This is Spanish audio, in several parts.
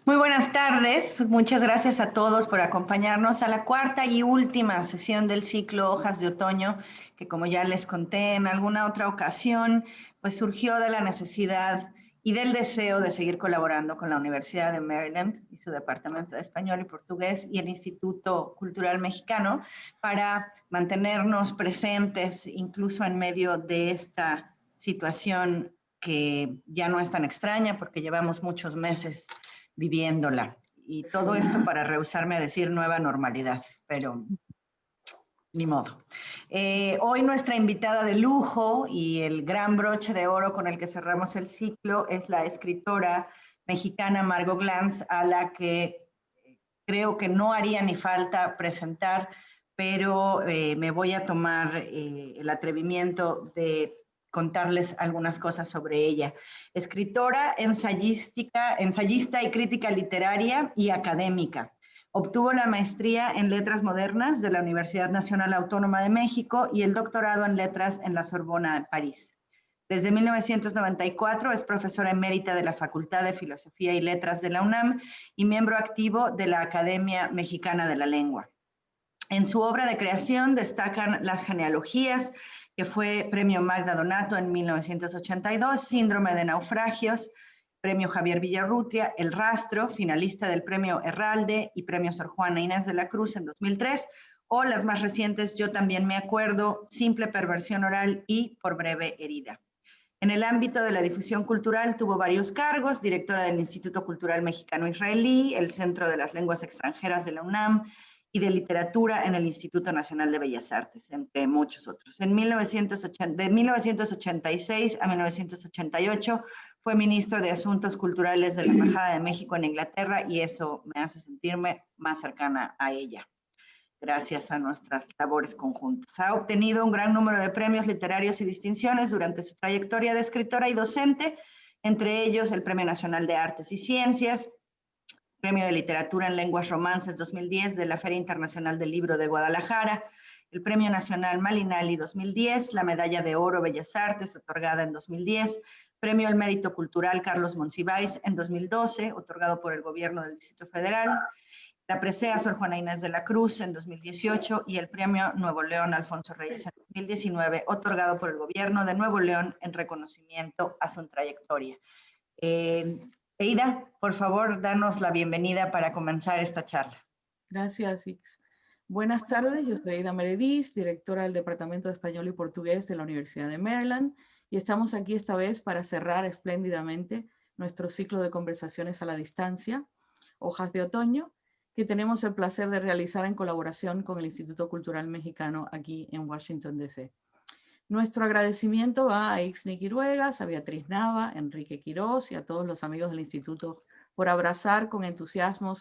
Muy buenas tardes, muchas gracias a todos por acompañarnos a la cuarta y última sesión del ciclo Hojas de Otoño, que como ya les conté en alguna otra ocasión, pues surgió de la necesidad y del deseo de seguir colaborando con la Universidad de Maryland y su Departamento de Español y Portugués y el Instituto Cultural Mexicano para mantenernos presentes incluso en medio de esta situación que ya no es tan extraña porque llevamos muchos meses viviéndola. Y todo esto para rehusarme a decir nueva normalidad, pero ni modo. Hoy nuestra invitada de lujo y el gran broche de oro con el que cerramos el ciclo es la escritora mexicana Margot Glantz, a la que creo que no haría ni falta presentar, pero me voy a tomar el atrevimiento de contarles algunas cosas sobre ella. Escritora, ensayista y crítica literaria y académica. Obtuvo la maestría en Letras Modernas de la Universidad Nacional Autónoma de México y el doctorado en Letras en la Sorbona de París. Desde 1994 es profesora emérita de la Facultad de Filosofía y Letras de la UNAM y miembro activo de la Academia Mexicana de la Lengua. En su obra de creación destacan Las genealogías, que fue Premio Magda Donato en 1982, Síndrome de naufragios, Premio Javier Villarrutia, El rastro, finalista del Premio Herralde y Premio Sor Juana Inés de la Cruz en 2003, o las más recientes Yo también me acuerdo, Simple perversión oral y Por breve herida. En el ámbito de la difusión cultural tuvo varios cargos, directora del Instituto Cultural Mexicano-Israelí, el Centro de las Lenguas Extranjeras de la UNAM y de Literatura en el Instituto Nacional de Bellas Artes, entre muchos otros. De 1986 a 1988 fue ministro de Asuntos Culturales de la Embajada de México en Inglaterra y eso me hace sentirme más cercana a ella, gracias a nuestras labores conjuntas. Ha obtenido un gran número de premios literarios y distinciones durante su trayectoria de escritora y docente, entre ellos el Premio Nacional de Artes y Ciencias, Premio de Literatura en Lenguas Romances 2010 de la Feria Internacional del Libro de Guadalajara, el Premio Nacional Malinali 2010, la Medalla de Oro Bellas Artes, otorgada en 2010, Premio al Mérito Cultural Carlos Monsiváis en 2012, otorgado por el Gobierno del Distrito Federal, la presea Sor Juana Inés de la Cruz en 2018 y el Premio Nuevo León Alfonso Reyes en 2019, otorgado por el Gobierno de Nuevo León en reconocimiento a su trayectoria. Eida, por favor, danos la bienvenida para comenzar esta charla. Gracias, Ix. Buenas tardes, yo soy Eida Meredith, directora del Departamento de Español y Portugués de la Universidad de Maryland, y estamos aquí esta vez para cerrar espléndidamente nuestro ciclo de conversaciones a la distancia, Hojas de Otoño, que tenemos el placer de realizar en colaboración con el Instituto Cultural Mexicano aquí en Washington, D.C. Nuestro agradecimiento va a Ixni Quiruegas, a Beatriz Nava, Enrique Quirós y a todos los amigos del Instituto por abrazar con entusiasmo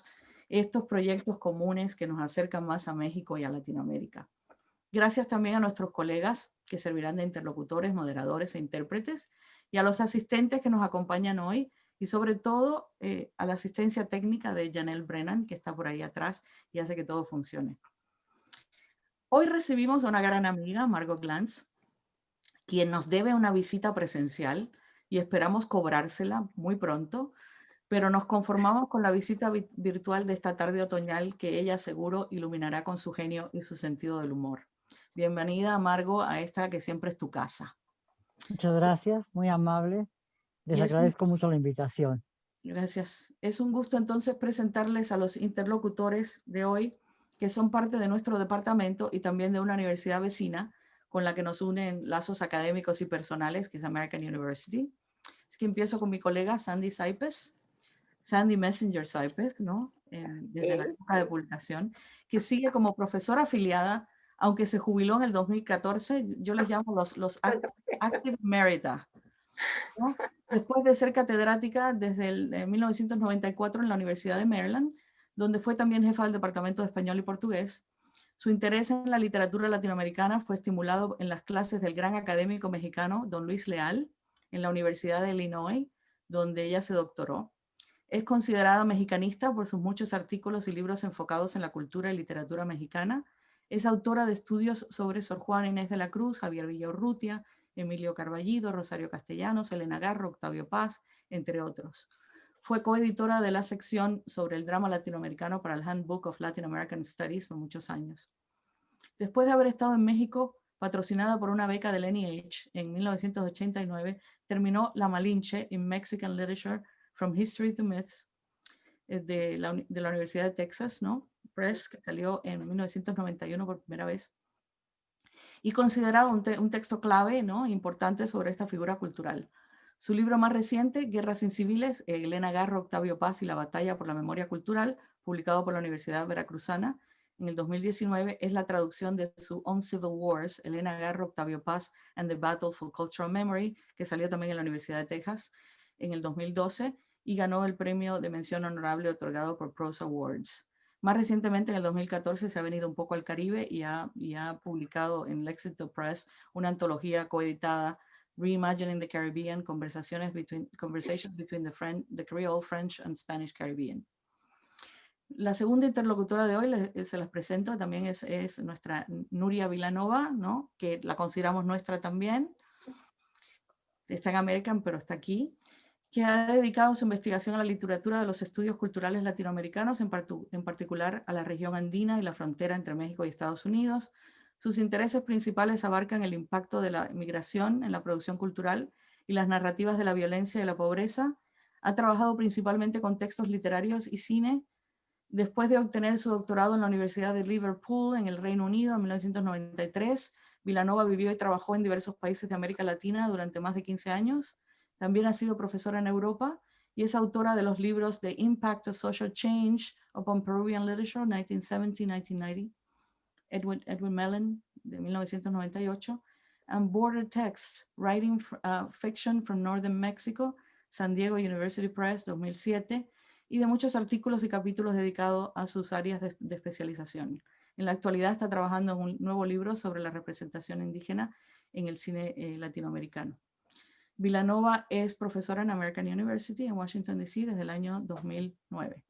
estos proyectos comunes que nos acercan más a México y a Latinoamérica. Gracias también a nuestros colegas que servirán de interlocutores, moderadores e intérpretes, y a los asistentes que nos acompañan hoy, y sobre todo a la asistencia técnica de Janelle Brennan, que está por ahí atrás y hace que todo funcione. Hoy recibimos a una gran amiga, Margot Glantz, quien nos debe una visita presencial y esperamos cobrársela muy pronto, pero nos conformamos con la visita virtual de esta tarde otoñal que ella seguro iluminará con su genio y su sentido del humor. Bienvenida, Margot, a esta que siempre es tu casa. Muchas gracias, muy amable. Les agradezco mucho la invitación. Gracias. Es un gusto entonces presentarles a los interlocutores de hoy, que son parte de nuestro departamento y también de una universidad vecina con la que nos unen lazos académicos y personales, que es American University. Es que empiezo con mi colega Sandy Saipes. Sandy Messenger Saipes, ¿no? Desde la época de publicación, que sigue como profesora afiliada, aunque se jubiló en el 2014, yo les llamo los Active Emerita, ¿no? Después de ser catedrática desde el 1994 en la Universidad de Maryland, donde fue también jefa del Departamento de Español y Portugués. Su interés en la literatura latinoamericana fue estimulado en las clases del gran académico mexicano Don Luis Leal, en la Universidad de Illinois, donde ella se doctoró. Es considerada mexicanista por sus muchos artículos y libros enfocados en la cultura y literatura mexicana. Es autora de estudios sobre Sor Juana Inés de la Cruz, Javier Villarrutia, Emilio Carballido, Rosario Castellanos, Elena Garro, Octavio Paz, entre otros. Fue coeditora de la sección sobre el drama latinoamericano para el Handbook of Latin American Studies por muchos años. Después de haber estado en México, patrocinada por una beca del NEH, en 1989 terminó La Malinche in Mexican Literature From History to Myths de la Universidad de Texas, ¿no? Press, que salió en 1991 por primera vez, y considerado un texto clave, ¿no?, importante sobre esta figura cultural. Su libro más reciente, Guerras Inciviles, Elena Garro, Octavio Paz y la batalla por la memoria cultural, publicado por la Universidad Veracruzana en el 2019, es la traducción de su On Civil Wars, Elena Garro, Octavio Paz and the Battle for Cultural Memory, que salió también en la Universidad de Texas en el 2012 y ganó el premio de mención honorable otorgado por Prose Awards. Más recientemente, en el 2014, se ha venido un poco al Caribe y ha publicado en Lexington Press una antología coeditada, Reimagining the Caribbean, Conversations between the Creole, French and Spanish Caribbean. La segunda interlocutora de hoy, se las presento, también es nuestra Nuria Vilanova, ¿no?, que la consideramos nuestra también. Está en American, pero está aquí, que ha dedicado su investigación a la literatura de los estudios culturales latinoamericanos, en particular a la región andina y la frontera entre México y Estados Unidos. Sus intereses principales abarcan el impacto de la migración en la producción cultural y las narrativas de la violencia y la pobreza. Ha trabajado principalmente con textos literarios y cine. Después de obtener su doctorado en la Universidad de Liverpool, en el Reino Unido, en 1993, Vilanova vivió y trabajó en diversos países de América Latina durante más de 15 años. También ha sido profesora en Europa y es autora de los libros The Impact of Social Change upon Peruvian Literature, 1970-1990, Edwin Mellon, de 1998, and Border Text, Writing Fiction from Northern Mexico, San Diego University Press, 2007, y de muchos artículos y capítulos dedicados a sus áreas de especialización. En la actualidad está trabajando en un nuevo libro sobre la representación indígena en el cine latinoamericano. Vilanova es profesora en American University en Washington, D.C. desde el año 2009.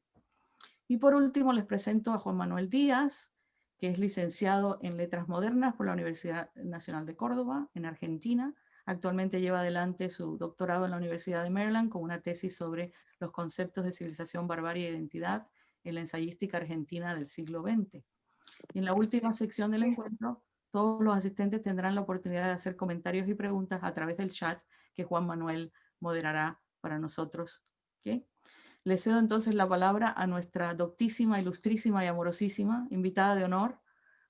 Y por último les presento a Juan Manuel Díaz, que es licenciado en Letras Modernas por la Universidad Nacional de Córdoba, en Argentina. Actualmente lleva adelante su doctorado en la Universidad de Maryland con una tesis sobre los conceptos de civilización, barbarie e identidad en la ensayística argentina del siglo XX. Y en la última sección del encuentro, todos los asistentes tendrán la oportunidad de hacer comentarios y preguntas a través del chat que Juan Manuel moderará para nosotros. ¿Okay? Le cedo entonces la palabra a nuestra doctísima, ilustrísima y amorosísima invitada de honor,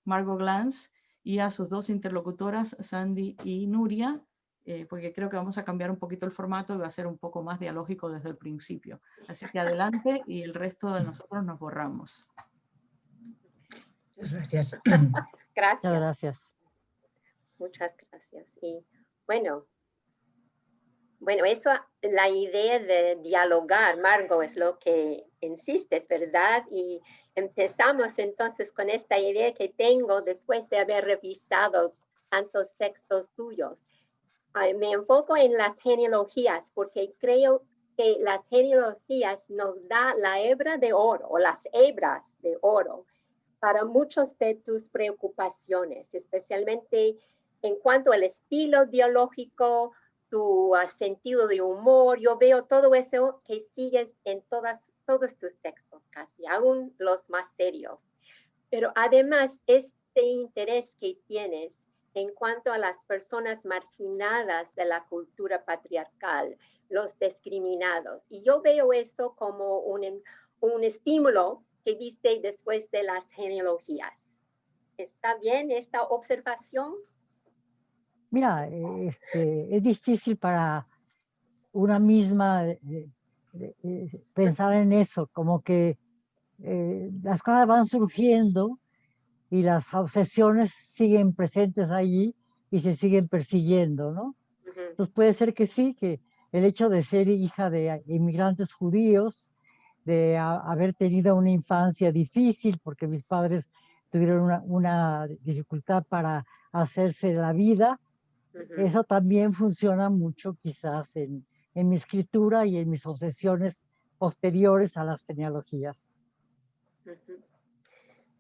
Margot Glantz, y a sus dos interlocutoras, Sandy y Nuria, porque creo que vamos a cambiar un poquito el formato y va a ser un poco más dialógico desde el principio. Así que adelante y el resto de nosotros nos borramos. Muchas gracias. Muchas gracias. Muchas gracias. Y bueno, eso, la idea de dialogar, Margot, es lo que insistes, ¿verdad? Y empezamos entonces con esta idea que tengo después de haber revisado tantos textos tuyos. Me enfoco en las genealogías porque creo que las genealogías nos da la hebra de oro o las hebras de oro para muchas de tus preocupaciones, especialmente en cuanto al estilo dialógico, tu sentido de humor. Yo veo todo eso que sigues en todos tus textos, casi, aún los más serios. Pero además, este interés que tienes en cuanto a las personas marginadas de la cultura patriarcal, los discriminados. Y yo veo eso como un estímulo que viste después de las genealogías. ¿Está bien esta observación? Mira, es difícil para una misma pensar en eso, como que las cosas van surgiendo y las obsesiones siguen presentes allí y se siguen persiguiendo, ¿no? Entonces puede ser que sí, que el hecho de ser hija de inmigrantes judíos, de haber tenido una infancia difícil, porque mis padres tuvieron una dificultad para hacerse la vida, eso también funciona mucho quizás en mi escritura y en mis obsesiones posteriores a las genealogías.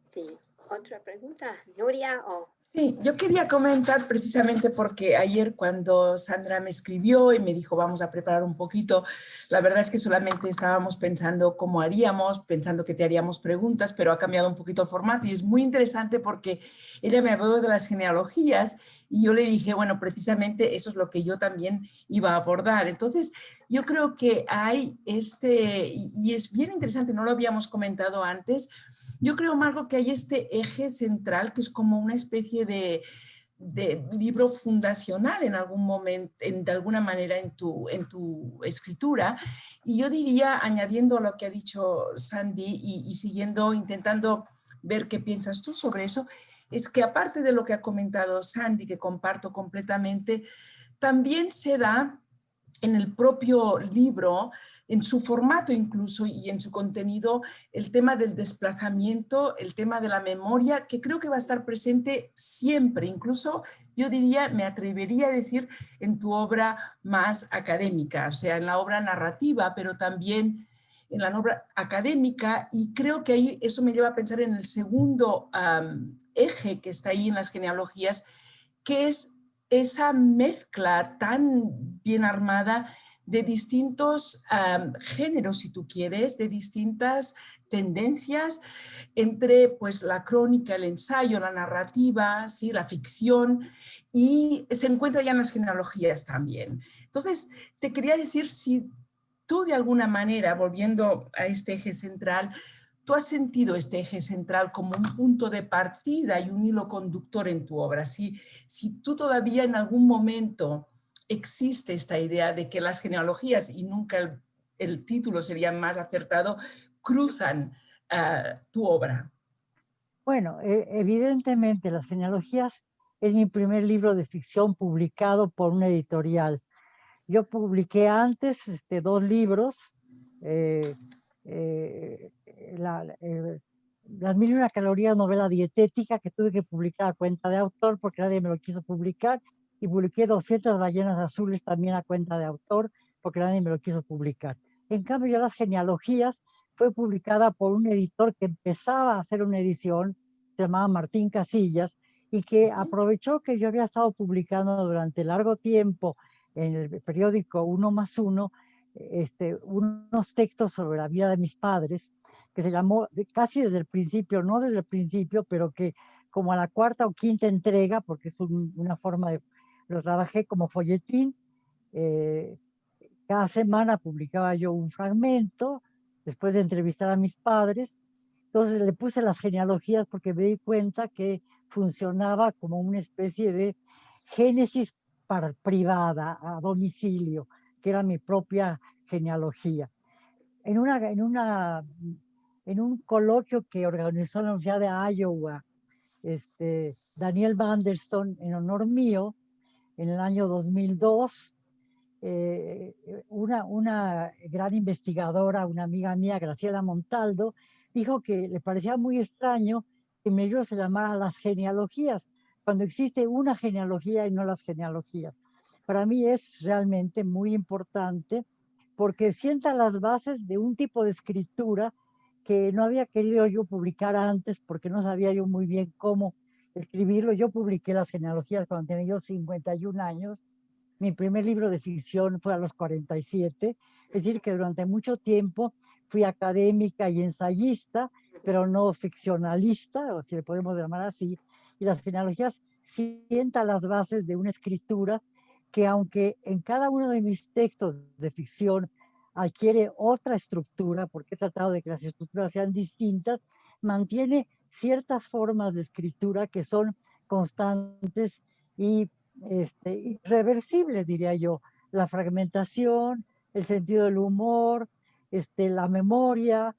Sí, ¿Otra pregunta? Nuria o... Sí, yo quería comentar precisamente porque ayer cuando Sandra me escribió y me dijo vamos a preparar un poquito, la verdad es que solamente estábamos pensando cómo haríamos, pensando que te haríamos preguntas, pero ha cambiado un poquito el formato y es muy interesante porque ella me habló de las genealogías y yo le dije, bueno, precisamente eso es lo que yo también iba a abordar. Entonces, yo creo que hay y es bien interesante, no lo habíamos comentado antes. Yo creo, Margot, que hay este eje central que es como una especie de libro fundacional en algún momento, de alguna manera en tu escritura. Y yo diría, añadiendo lo que ha dicho Sandy y siguiendo, intentando ver qué piensas tú sobre eso, es que aparte de lo que ha comentado Sandy, que comparto completamente, también se da en el propio libro, en su formato incluso y en su contenido, el tema del desplazamiento, el tema de la memoria, que creo que va a estar presente siempre, incluso yo diría, me atrevería a decir, en tu obra más académica, o sea, en la obra narrativa, pero también en la obra académica, y creo que ahí eso me lleva a pensar en el segundo eje que está ahí en las genealogías, que es esa mezcla tan bien armada de distintos géneros, si tú quieres, de distintas tendencias entre pues, la crónica, el ensayo, la narrativa, ¿sí? La ficción, y se encuentra ya en las genealogías también. Entonces, te quería decir si tú de alguna manera, volviendo a este eje central, ¿tú has sentido este eje central como un punto de partida y un hilo conductor en tu obra? Si tú todavía en algún momento existe esta idea de que las genealogías, y nunca el título sería más acertado, cruzan tu obra. Bueno, evidentemente las genealogías es mi primer libro de ficción publicado por una editorial. Yo publiqué antes 2 libros, eh, eh, Las 1001 calorías, novela dietética, que tuve que publicar a cuenta de autor porque nadie me lo quiso publicar, y publiqué 200 ballenas azules también a cuenta de autor porque nadie me lo quiso publicar. En cambio, ya las genealogías fue publicada por un editor que empezaba a hacer una edición, se llamaba Martín Casillas, y que aprovechó que yo había estado publicando durante largo tiempo en el periódico 1+1, unos textos sobre la vida de mis padres, que se llamó casi desde el principio, no desde el principio, pero que como a la 4ª o 5ª entrega, porque es una forma de, lo trabajé como folletín, cada semana publicaba yo un fragmento, después de entrevistar a mis padres. Entonces le puse las genealogías porque me di cuenta que funcionaba como una especie de génesis privada, a domicilio, que era mi propia genealogía. En un coloquio que organizó la Universidad de Iowa, Daniel Vanderston, en honor mío, en el año 2002, una gran investigadora, una amiga mía, Graciela Montaldo, dijo que le parecía muy extraño que mi libro se llamara Las genealogías, cuando existe una genealogía y no las genealogías. Para mí es realmente muy importante porque sienta las bases de un tipo de escritura que no había querido yo publicar antes porque no sabía yo muy bien cómo escribirlo. Yo publiqué las genealogías cuando tenía yo 51 años. Mi primer libro de ficción fue a los 47, es decir, que durante mucho tiempo fui académica y ensayista, pero no ficcionalista, o si le podemos llamar así, y las genealogías sientan las bases de una escritura que, aunque en cada uno de mis textos de ficción adquiere otra estructura, porque he tratado de que las estructuras sean distintas, mantiene ciertas formas de escritura que son constantes y irreversible, diría yo. La fragmentación, el sentido del humor, la memoria,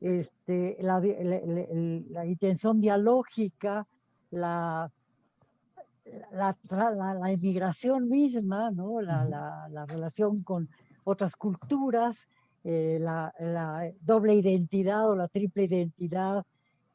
la intención dialógica, la emigración misma, ¿no? La relación con otras culturas, la doble identidad o la triple identidad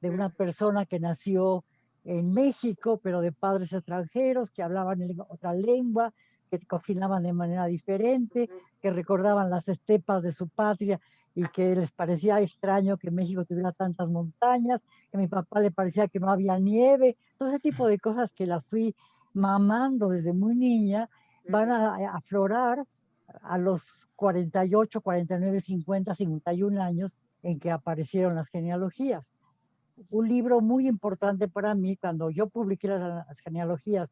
de una persona que nació en México, pero de padres extranjeros que hablaban otra lengua, que cocinaban de manera diferente, que recordaban las estepas de su patria y que les parecía extraño que México tuviera tantas montañas, que a mi papá le parecía que no había nieve, todo ese tipo de cosas que las fui mamando desde muy niña, van a aflorar a los 48, 49, 50, 51 años en que aparecieron las genealogías. Un libro muy importante para mí, cuando yo publiqué las genealogías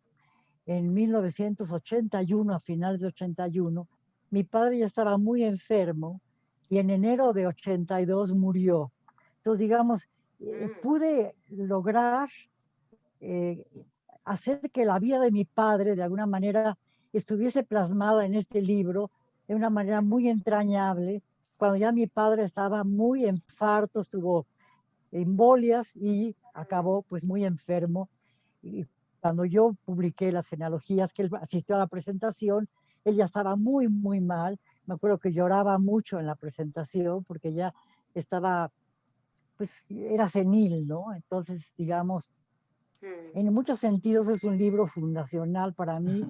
en 1981, a finales de 81, mi padre ya estaba muy enfermo y en enero de 82 murió. Entonces, digamos, pude lograr hacer que la vida de mi padre, de alguna manera, estuviese plasmada en este libro de una manera muy entrañable, cuando ya mi padre estaba muy enfarto, estuvo embolias y acabó pues muy enfermo. Y cuando yo publiqué las genealogías, que él asistió a la presentación, él ya estaba muy, muy mal. Me acuerdo que lloraba mucho en la presentación porque ya estaba, pues era senil, ¿no? Entonces, digamos, en muchos sentidos es un libro fundacional para mí,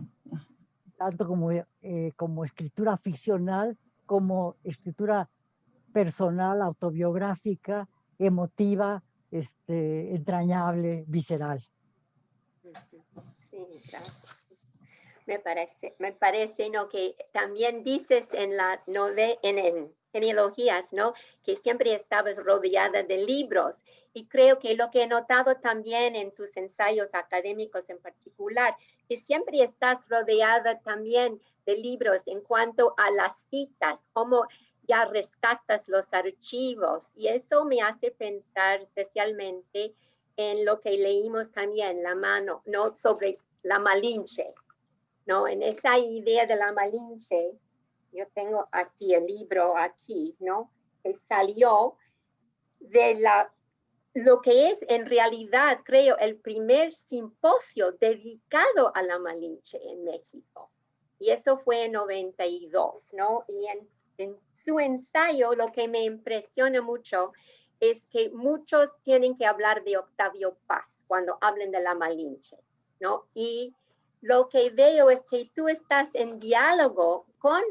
tanto como escritura ficcional, como escritura personal, autobiográfica, emotiva, entrañable, visceral. Sí, gracias. Me parece, ¿no? Que también dices en la en genealogías, ¿no? Que siempre estabas rodeada de libros. Y creo que lo que he notado también en tus ensayos académicos en particular, que siempre estás rodeada también de libros en cuanto a las citas, cómo ya rescatas los archivos. Y eso me hace pensar especialmente en lo que leímos también, la mano, ¿no? Sobre la Malinche, ¿no? En esa idea de la Malinche, yo tengo así el libro aquí, ¿no? Que salió de lo que es en realidad, creo, el primer simposio dedicado a la Malinche en México. Y eso fue en 92, ¿no? Y en su ensayo lo que me impresiona mucho es que muchos tienen que hablar de Octavio Paz cuando hablen de la Malinche, ¿no? Y lo que veo es que tú estás en diálogo con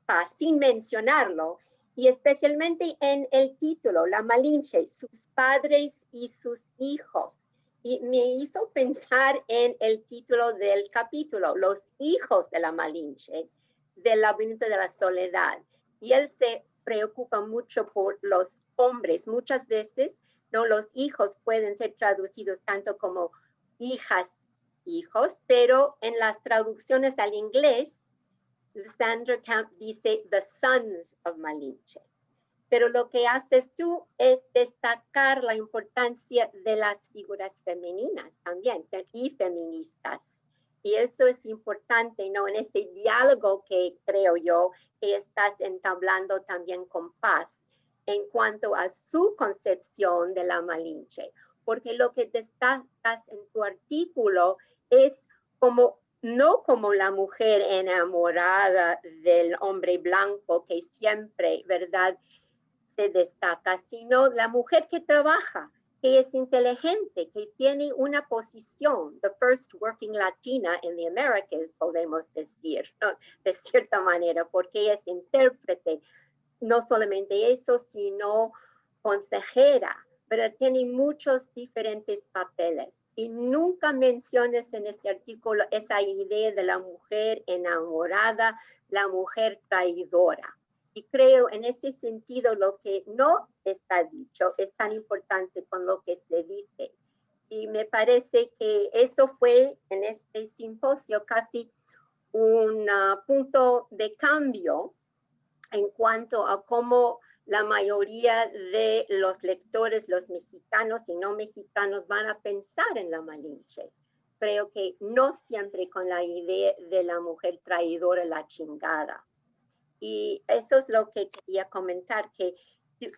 Paz sin mencionarlo, y especialmente en el título, La Malinche, sus padres y sus hijos. Y me hizo pensar en el título del capítulo, Los hijos de la Malinche, del laberinto de la soledad. Y él se preocupa mucho por los hombres. Muchas veces, ¿no? Los hijos pueden ser traducidos tanto como hijas, hijos, pero en las traducciones al inglés, Sandra Camp dice the sons of Malinche. Pero lo que haces tú es destacar la importancia de las figuras femeninas también y feministas. Y eso es importante, ¿no? En ese diálogo que creo yo que estás entablando también con Paz en cuanto a su concepción de la Malinche. Porque lo que destacas en tu artículo es como no como la mujer enamorada del hombre blanco que siempre, ¿verdad?, se destaca, sino la mujer que trabaja, que es inteligente, que tiene una posición, the first working Latina in the Americas, podemos decir, de cierta manera, porque es intérprete, no solamente eso, sino consejera, pero tiene muchos diferentes papeles. Y nunca mencionas en este artículo esa idea de la mujer enamorada, la mujer traidora. Y creo en ese sentido lo que no está dicho es tan importante con lo que se dice. Y me parece que eso fue en este simposio casi un punto de cambio en cuanto a cómo la mayoría de los lectores, los mexicanos y no mexicanos, van a pensar en la Malinche. Creo que no siempre con la idea de la mujer traidora, la chingada. Y eso es lo que quería comentar, que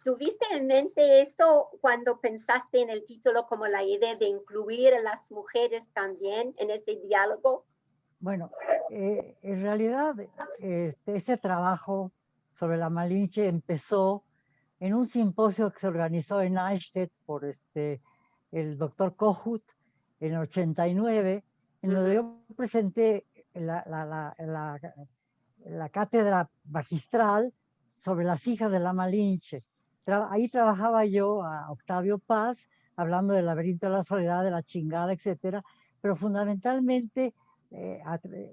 ¿tuviste en mente eso cuando pensaste en el título como la idea de incluir a las mujeres también en ese diálogo? Bueno, en realidad ese trabajo sobre la Malinche empezó en un simposio que se organizó en Eichstätt por el doctor Kohut en el 89, en donde yo presenté la cátedra magistral sobre las hijas de la Malinche. Ahí trabajaba yo a Octavio Paz, hablando del laberinto de la soledad, de la chingada, etcétera, pero fundamentalmente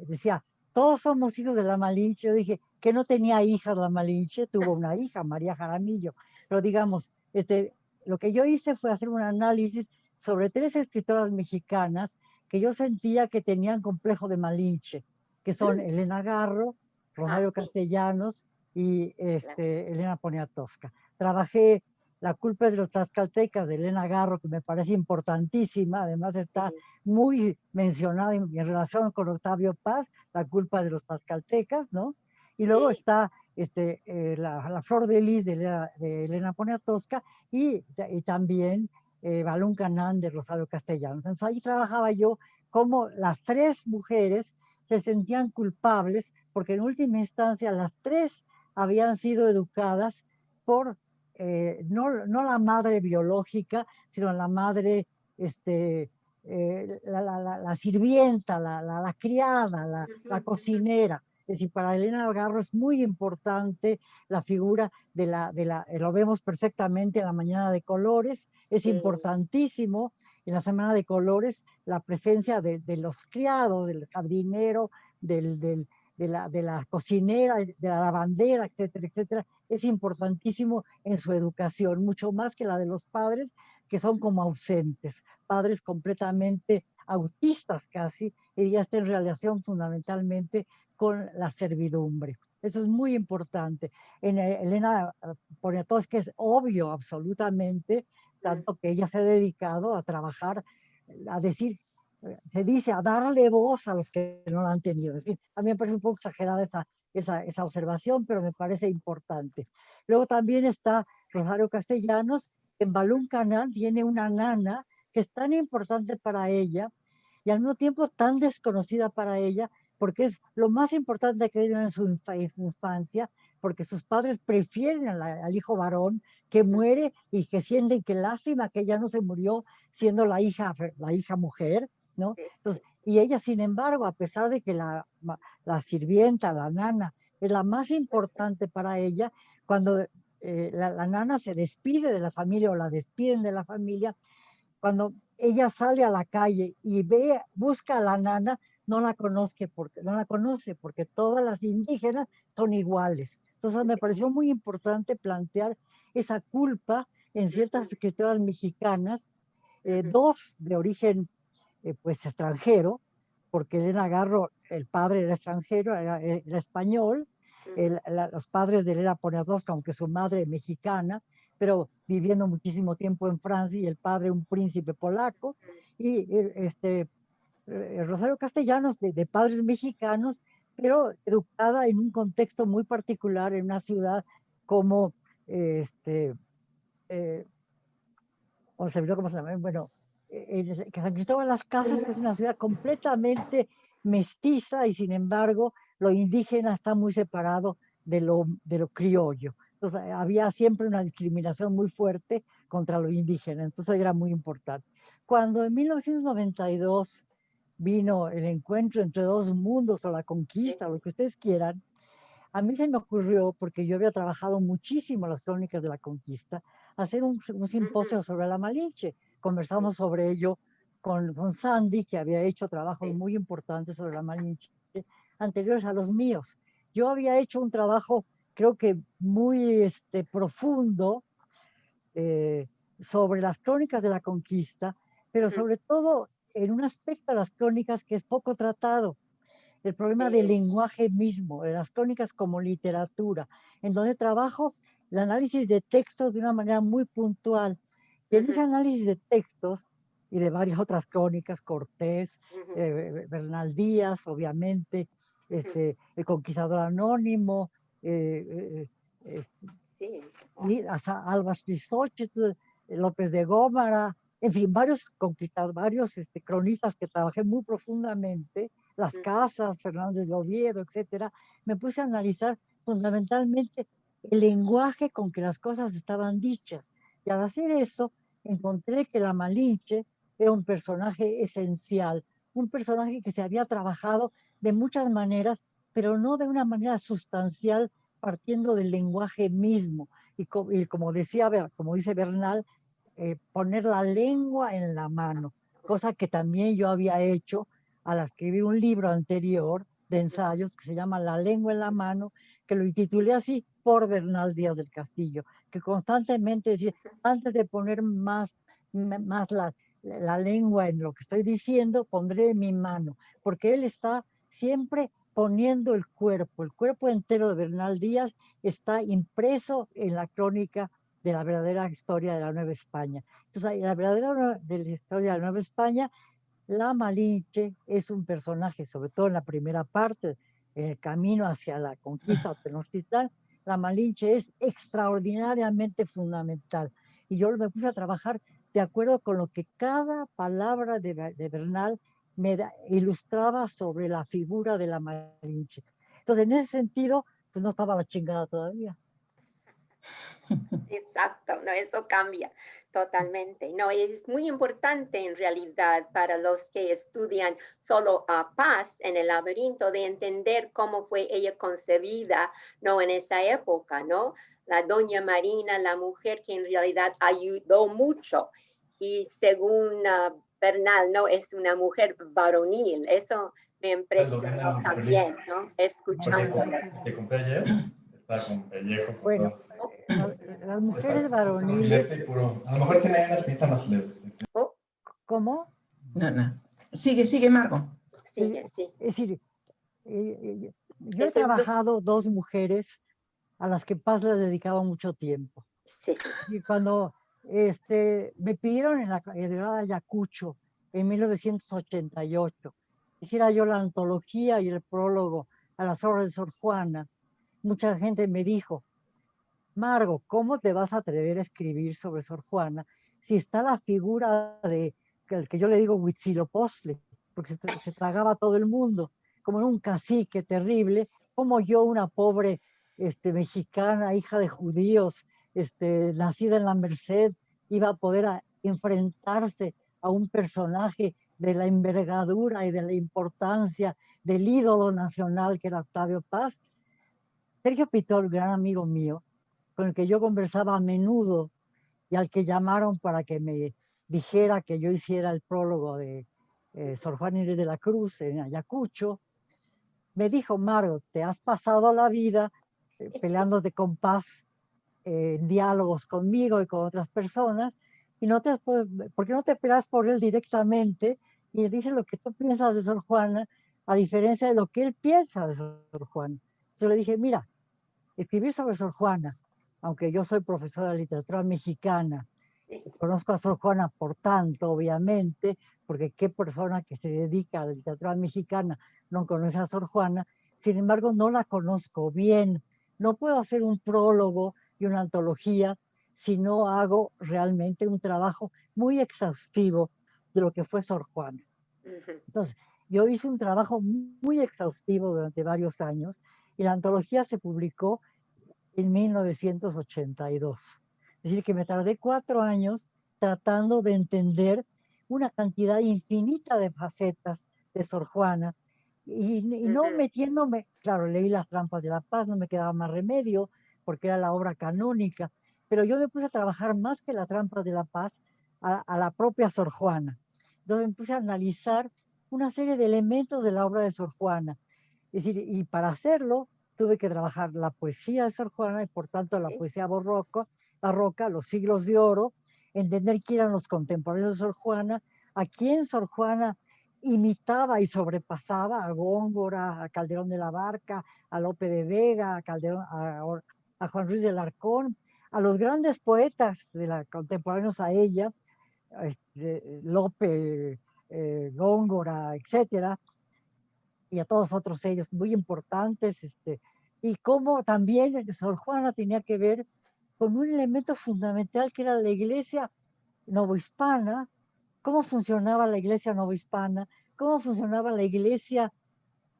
decía, todos somos hijos de la Malinche. Yo dije que no tenía hijas la Malinche, tuvo una hija, María Jaramillo, pero digamos, lo que yo hice fue hacer un análisis sobre 3 escritoras mexicanas que yo sentía que tenían complejo de Malinche, que son Elena Garro, Rosario sí. Castellanos y Elena Poniatowska. Trabajé La culpa es de los tlaxcaltecas, de Elena Garro, que me parece importantísima, además está muy mencionada en relación con Octavio Paz, La culpa de los tlaxcaltecas, ¿no? Y luego está la Flor de Lis de Elena Poniatowska y también Balún Canán de Rosario Castellanos. Entonces ahí trabajaba yo como las 3 mujeres se sentían culpables porque en última instancia las 3 habían sido educadas por no la madre biológica, sino la madre, la sirvienta, la criada, la cocinera. Es decir, para Elena Garro es muy importante la figura lo vemos perfectamente en La Mañana de Colores, es importantísimo en La Semana de Colores la presencia de los criados, del jardinero, de la cocinera, de la lavandera, etcétera, etcétera. Es importantísimo en su educación, mucho más que la de los padres, que son como ausentes, padres completamente autistas casi, y ya está en relación fundamentalmente con la servidumbre. Eso es muy importante. En Elena Poniatowska es obvio absolutamente, tanto que ella se ha dedicado a trabajar, a decir, se dice, a darle voz a los que no la han tenido. En fin, a mí me parece un poco exagerada esa observación, pero me parece importante. Luego también está Rosario Castellanos, en Balún Canán tiene una nana que es tan importante para ella y al mismo tiempo tan desconocida para ella, porque es lo más importante que vive en su infancia, porque sus padres prefieren al hijo varón que muere y que sienten que lástima que ella no se murió siendo la hija mujer, ¿no? Entonces, y ella, sin embargo, a pesar de que la sirvienta, la nana, es la más importante para ella, cuando la nana se despide de la familia o la despiden de la familia, cuando ella sale a la calle y busca a la nana, no la conoce porque todas las indígenas son iguales. Entonces me pareció muy importante plantear esa culpa en ciertas escritoras mexicanas, 2 de origen pues extranjero, porque Elena Garro, el padre era extranjero, era español, los padres de Elena Poniatowska, aunque su madre mexicana, pero viviendo muchísimo tiempo en Francia, y el padre un príncipe polaco, y Rosario Castellanos de padres mexicanos, pero educada en un contexto muy particular, en una ciudad como, o se olvidó cómo se llama, bueno, que San Cristóbal de las Casas, que es una ciudad completamente mestiza y sin embargo lo indígena está muy separado de lo criollo. Entonces había siempre una discriminación muy fuerte contra lo indígena, entonces era muy importante. Cuando en 1992 vino el encuentro entre 2 mundos o la conquista, o lo que ustedes quieran, a mí se me ocurrió, porque yo había trabajado muchísimo las crónicas de la conquista, hacer un simposio sobre la Malinche. Conversamos sobre ello con Sandy, que había hecho trabajos muy importantes sobre la Malinche, anteriores a los míos. Yo había hecho un trabajo, creo que muy profundo, sobre las crónicas de la conquista, pero sobre todo en un aspecto de las crónicas que es poco tratado, el problema del lenguaje mismo, de las crónicas como literatura, en donde trabajo el análisis de textos de una manera muy puntual. Y en ese análisis de textos y de varias otras crónicas, Cortés, Bernal Díaz, obviamente, El Conquistador Anónimo, Alba Xixóchitl, López de Gómara, en fin, varios conquistadores, varios cronistas que trabajé muy profundamente, Las Casas, Fernández de Oviedo, etcétera. Me puse a analizar fundamentalmente el lenguaje con que las cosas estaban dichas. Y al hacer eso, encontré que la Malinche era un personaje esencial, un personaje que se había trabajado de muchas maneras, pero no de una manera sustancial partiendo del lenguaje mismo. Y como dice Bernal, poner la lengua en la mano, cosa que también yo había hecho al escribir un libro anterior de ensayos que se llama La lengua en la mano, que lo intitulé así por Bernal Díaz del Castillo, que constantemente decía, antes de poner más la lengua en lo que estoy diciendo, pondré mi mano, porque él está siempre poniendo el cuerpo entero de Bernal Díaz está impreso en la crónica de la verdadera historia de la Nueva España. Entonces, la verdadera de la historia de la Nueva España, la Malinche es un personaje, sobre todo en la primera parte, en el camino hacia la conquista de Tenochtitlán, la Malinche es extraordinariamente fundamental. Y yo me puse a trabajar de acuerdo con lo que cada palabra de Bernal me ilustraba sobre la figura de la Malinche. Entonces, en ese sentido, pues no estaba la chingada todavía. Exacto, no, eso cambia totalmente. No, es muy importante en realidad para los que estudian solo a Paz en el laberinto de entender cómo fue ella concebida, ¿no? En esa época, ¿no? La doña Marina, la mujer que en realidad ayudó mucho y según Bernal, ¿no? Es una mujer varonil. Eso me impresionó también, ¿no? Escuchando. Que compré ayer, está con pellejo. Bueno, las mujeres varoniles... A lo mejor tiene una espinita más leve. ¿Cómo? No. Sigue, Margo. Sigue, sí. Es decir, yo he trabajado dos mujeres a las que Paz le ha dedicado mucho tiempo. Sí. Y cuando me pidieron en la Catedral de Ayacucho en 1988, hiciera yo la antología y el prólogo a las obras de Sor Juana, mucha gente me dijo, Margo, ¿cómo te vas a atrever a escribir sobre Sor Juana si está la figura de que yo le digo Huitzilopochtli, porque se tragaba a todo el mundo, como en un cacique terrible, como yo, una pobre mexicana, hija de judíos, nacida en la Merced, iba a poder enfrentarse a un personaje de la envergadura y de la importancia del ídolo nacional que era Octavio Paz? Sergio Pitol, gran amigo mío, con el que yo conversaba a menudo y al que llamaron para que me dijera que yo hiciera el prólogo de Sor Juana Inés de la Cruz en Ayacucho, me dijo, Margo, te has pasado la vida peleándote con Paz en diálogos conmigo y con otras personas, y ¿por qué no te peleas por él directamente y dices lo que tú piensas de Sor Juana, a diferencia de lo que él piensa de Sor Juana? Yo le dije, mira, escribir sobre Sor Juana, aunque yo soy profesora de literatura mexicana, conozco a Sor Juana por tanto, obviamente, porque qué persona que se dedica a la literatura mexicana no conoce a Sor Juana, sin embargo no la conozco bien. No puedo hacer un prólogo y una antología si no hago realmente un trabajo muy exhaustivo de lo que fue Sor Juana. Entonces, yo hice un trabajo muy exhaustivo durante varios años y la antología se publicó en 1982. Es decir, que me tardé 4 años tratando de entender una cantidad infinita de facetas de Sor Juana y no metiéndome, claro, leí Las Trampas de la Paz, no me quedaba más remedio porque era la obra canónica, pero yo me puse a trabajar más que Las Trampas de la Paz a la propia Sor Juana. Entonces me puse a analizar una serie de elementos de la obra de Sor Juana. Es decir, y para hacerlo tuve que trabajar la poesía de Sor Juana y por tanto la poesía barroca, los siglos de oro, entender quién eran los contemporáneos de Sor Juana, a quién Sor Juana imitaba y sobrepasaba, a Góngora, a Calderón de la Barca, a Lope de Vega, a Juan Ruiz de Alarcón, a los grandes poetas contemporáneos a ella, Lope, Góngora, etcétera, y a todos otros ellos muy importantes, y cómo también Sor Juana tenía que ver con un elemento fundamental que era la iglesia novohispana, cómo funcionaba la iglesia novohispana, cómo funcionaba la iglesia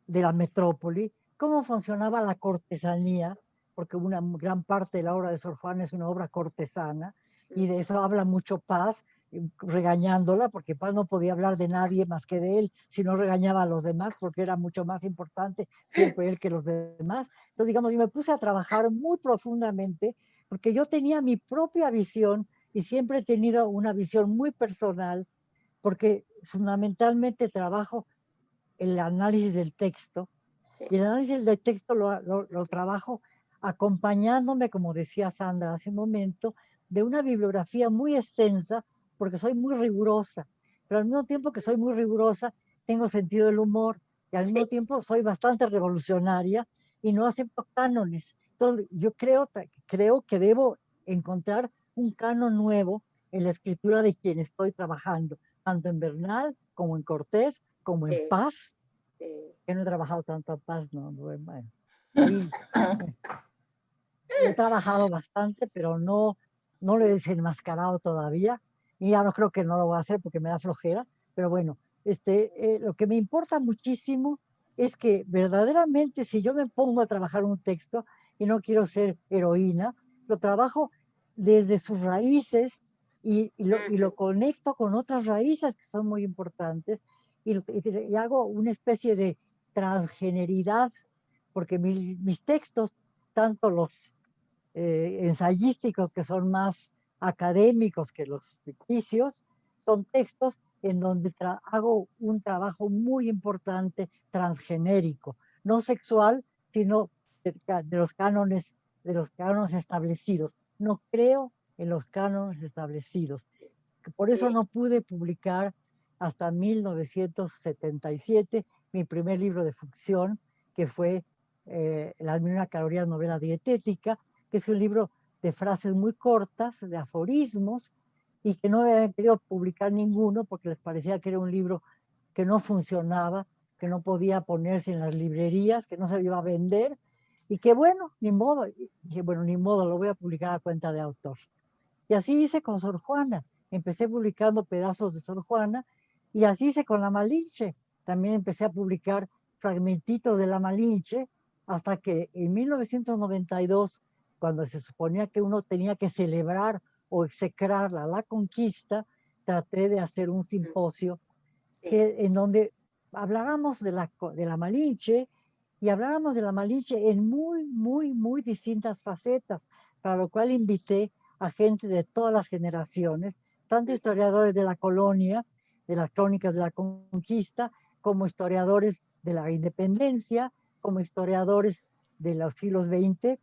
de la metrópoli, cómo funcionaba la cortesanía, porque una gran parte de la obra de Sor Juana es una obra cortesana, y de eso habla mucho Paz, regañándola, porque Paz no podía hablar de nadie más que de él, si no regañaba a los demás, porque era mucho más importante siempre él que los demás. Entonces, digamos, yo me puse a trabajar muy profundamente, porque yo tenía mi propia visión y siempre he tenido una visión muy personal, porque fundamentalmente trabajo el análisis del texto, Sí. y el análisis del texto lo trabajo acompañándome, como decía Sandra hace un momento, de una bibliografía muy extensa, porque soy muy rigurosa, pero al mismo tiempo que soy muy rigurosa, tengo sentido del humor, y al mismo tiempo soy bastante revolucionaria y no acepto cánones. Entonces, yo creo que debo encontrar un canon nuevo en la escritura de quien estoy trabajando, tanto en Bernal como en Cortés, como en Paz. Que no he trabajado tanto en Paz, no, bueno, ahí he trabajado bastante, pero no lo he desenmascarado todavía, y ya no creo que no lo voy a hacer porque me da flojera, pero bueno, lo que me importa muchísimo es que verdaderamente si yo me pongo a trabajar un texto y no quiero ser heroína, lo trabajo desde sus raíces y lo conecto con otras raíces que son muy importantes, y hago una especie de transgeneridad, porque mis textos, tanto los ensayísticos, que son más académicos que los ficticios, son textos en donde hago un trabajo muy importante transgenérico, no sexual, sino de los cánones establecidos. No creo en los cánones establecidos. Por eso no pude publicar hasta 1977 mi primer libro de ficción, que fue La Una Caloría Novela Dietética, que es un libro de frases muy cortas, de aforismos, y que no habían querido publicar ninguno porque les parecía que era un libro que no funcionaba, que no podía ponerse en las librerías, que no se iba a vender, y que bueno, ni modo, lo voy a publicar a cuenta de autor. Y así hice con Sor Juana. Empecé publicando pedazos de Sor Juana, y así hice con la Malinche. También empecé a publicar fragmentitos de la Malinche, hasta que en 1992, cuando se suponía que uno tenía que celebrar o execrar la conquista, traté de hacer un simposio en donde habláramos de la Malinche, y habláramos de la Malinche en muy, muy, muy distintas facetas, para lo cual invité a gente de todas las generaciones, tanto historiadores de la colonia, de las crónicas de la conquista, como historiadores de la independencia, como historiadores de los siglos XX,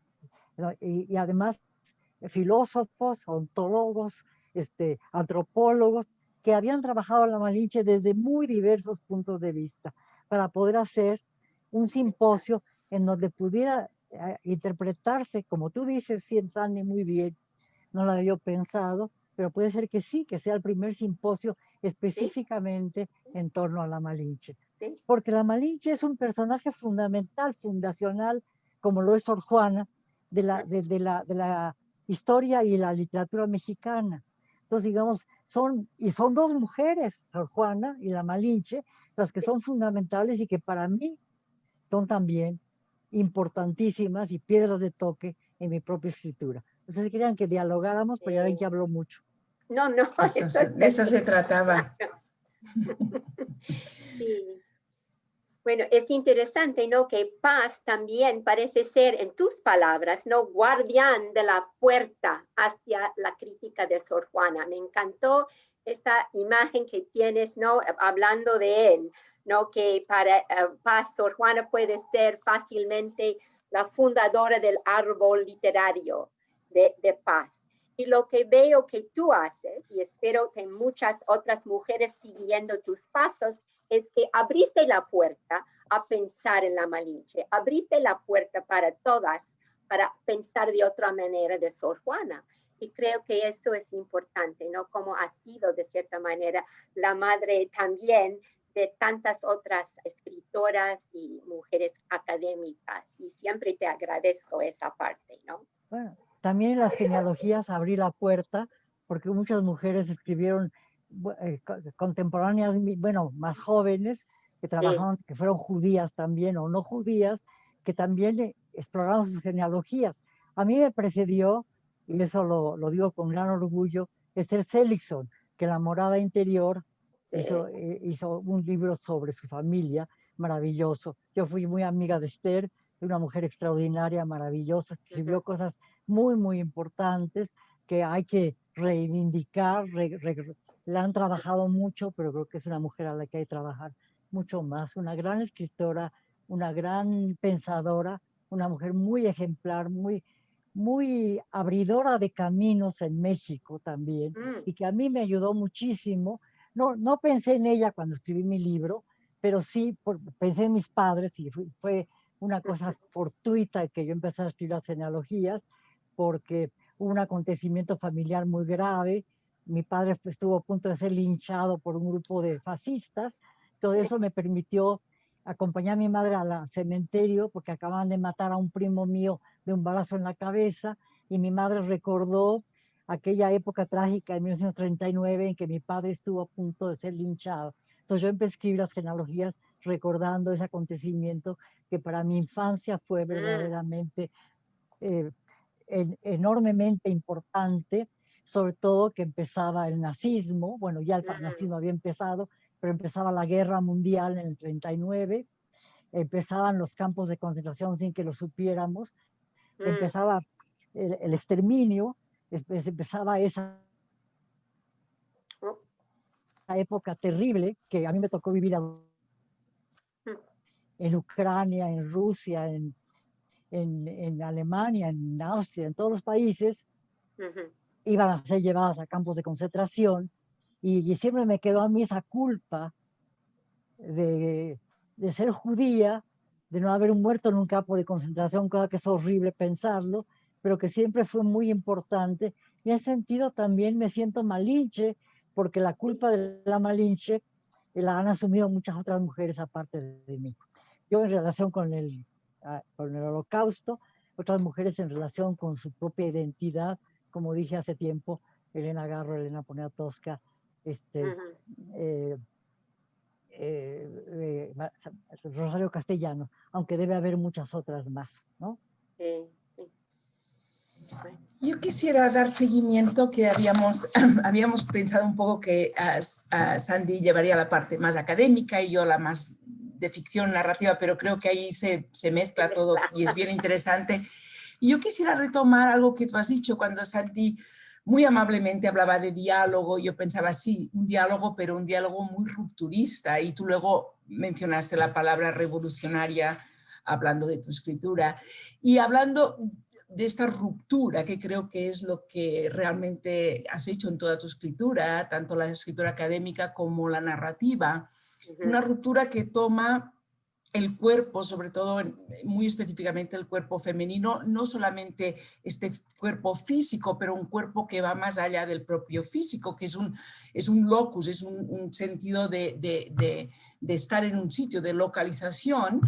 y además filósofos, ontólogos, antropólogos, que habían trabajado en la Malinche desde muy diversos puntos de vista, para poder hacer un simposio en donde pudiera interpretarse, como tú dices, Sandy, muy bien, no lo había pensado, pero puede ser que sí, que sea el primer simposio específicamente en torno a la Malinche. Porque la Malinche es un personaje fundamental, fundacional, como lo es Sor Juana, de la historia y la literatura mexicana. Entonces, digamos, son dos mujeres, Sor Juana y la Malinche, las que son fundamentales y que para mí son también importantísimas y piedras de toque en mi propia escritura. Entonces querían que dialogáramos, pero ya ven que hablo mucho. No, no. De eso se trataba. Sí. Bueno, es interesante, ¿no? Que Paz también parece ser, en tus palabras, ¿no? Guardián de la puerta hacia la crítica de Sor Juana. Me encantó esa imagen que tienes, ¿no? Hablando de él, ¿no? Que para Paz, Sor Juana puede ser fácilmente la fundadora del árbol literario de Paz. Y lo que veo que tú haces, y espero que muchas otras mujeres siguiendo tus pasos, es que abriste la puerta a pensar en la Malinche, abriste la puerta para todas, para pensar de otra manera de Sor Juana. Y creo que eso es importante, ¿no? Como ha sido, de cierta manera, la madre también de tantas otras escritoras y mujeres académicas. Y siempre te agradezco esa parte, ¿no? Bueno, también en las genealogías abrí la puerta, porque muchas mujeres escribieron contemporáneas, bueno, más jóvenes, que trabajaron, que fueron judías también o no judías, que también exploraron sus genealogías. A mí me precedió, y eso lo digo con gran orgullo, Esther Seligson. que la morada interior Sí. hizo un libro sobre su familia, maravilloso. Yo fui muy amiga de Esther, una mujer extraordinaria, maravillosa, que escribió cosas muy, muy importantes que hay que reivindicar. La han trabajado mucho, pero creo que es una mujer a la que hay que trabajar mucho más. Una gran escritora, una gran pensadora, una mujer muy ejemplar, muy abridora de caminos en México también, y que a mí me ayudó muchísimo. No pensé en ella cuando escribí mi libro, pero sí pensé en mis padres, y fue una cosa fortuita que yo empecé a escribir las genealogías, porque hubo un acontecimiento familiar muy grave. Mi padre estuvo a punto de ser linchado por un grupo de fascistas. Todo eso me permitió acompañar a mi madre al cementerio, porque acababan de matar a un primo mío de un balazo en la cabeza, y mi madre recordó aquella época trágica de 1939 en que mi padre estuvo a punto de ser linchado. Entonces yo empecé a escribir las genealogías recordando ese acontecimiento que para mi infancia fue verdaderamente enormemente importante, sobre todo que empezaba el nazismo. Bueno, ya el nazismo había empezado, pero empezaba la guerra mundial en el 39, empezaban los campos de concentración sin que lo supiéramos, empezaba el exterminio, empezaba esa época terrible que a mí me tocó vivir en Ucrania, en Rusia, en Alemania, en Austria, en todos los países. Iban a ser llevadas a campos de concentración, y siempre me quedó a mí esa culpa de ser judía, de no haber muerto en un campo de concentración, cosa que es horrible pensarlo, pero que siempre fue muy importante. Y en ese sentido también me siento malinche, porque la culpa de la malinche la han asumido muchas otras mujeres aparte de mí. Yo en relación con el Holocausto, otras mujeres en relación con su propia identidad, como dije hace tiempo, Elena Garro, Elena Poniatowska, Rosario Castellano, aunque debe haber muchas otras más, ¿no? Sí, sí. Yo quisiera dar seguimiento que habíamos pensado un poco que a Sandy llevaría la parte más académica y yo la más de ficción narrativa, pero creo que ahí se mezcla todo y es bien interesante. Y yo quisiera retomar algo que tú has dicho cuando Sandy muy amablemente hablaba de diálogo. Yo pensaba, sí, un diálogo, pero un diálogo muy rupturista. Y tú luego mencionaste la palabra revolucionaria hablando de tu escritura y hablando de esta ruptura, que creo que es lo que realmente has hecho en toda tu escritura, tanto la escritura académica como la narrativa. Una ruptura que toma el cuerpo, sobre todo muy específicamente el cuerpo femenino, no solamente este cuerpo físico, pero un cuerpo que va más allá del propio físico, que es un locus, es un sentido de estar en un sitio, de localización.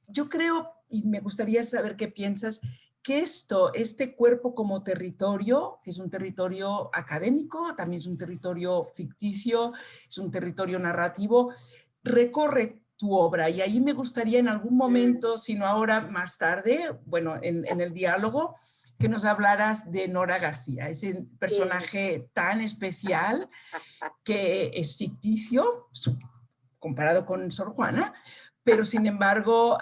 Yo creo, y me gustaría saber qué piensas, que este cuerpo como territorio, que es un territorio académico, también es un territorio ficticio, es un territorio narrativo, recorre tu obra. Y ahí me gustaría en algún momento, si no ahora, más tarde, bueno, en el diálogo, que nos hablaras de Nora García, ese personaje tan especial que es ficticio, comparado con Sor Juana, pero sin embargo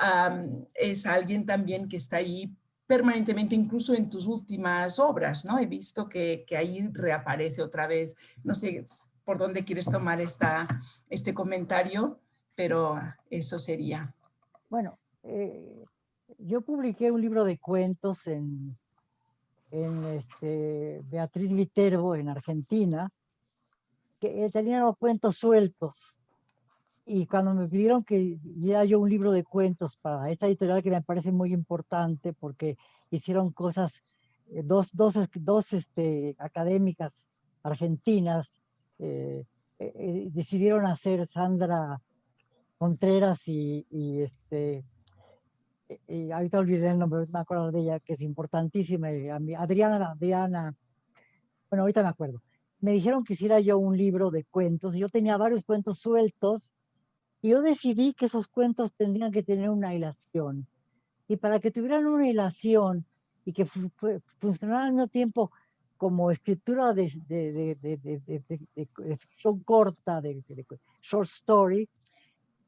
es alguien también que está ahí permanentemente, incluso en tus últimas obras, ¿no? He visto que ahí reaparece otra vez. No sé por dónde quieres tomar este comentario, pero eso sería. Bueno, yo publiqué un libro de cuentos en Beatriz Viterbo, en Argentina, que tenía los cuentos sueltos. Y cuando me pidieron que hiciera yo un libro de cuentos para esta editorial, que me parece muy importante porque hicieron cosas, dos académicas argentinas decidieron hacer, Sandra Contreras y ahorita olvidé el nombre, me acuerdo de ella, que es importantísima, Adriana, bueno, ahorita me acuerdo. Me dijeron que hiciera yo un libro de cuentos, y yo tenía varios cuentos sueltos, y yo decidí que esos cuentos tendrían que tener una hilación. Y para que tuvieran una hilación y que funcionaran al mismo tiempo como escritura de ficción corta, de short story,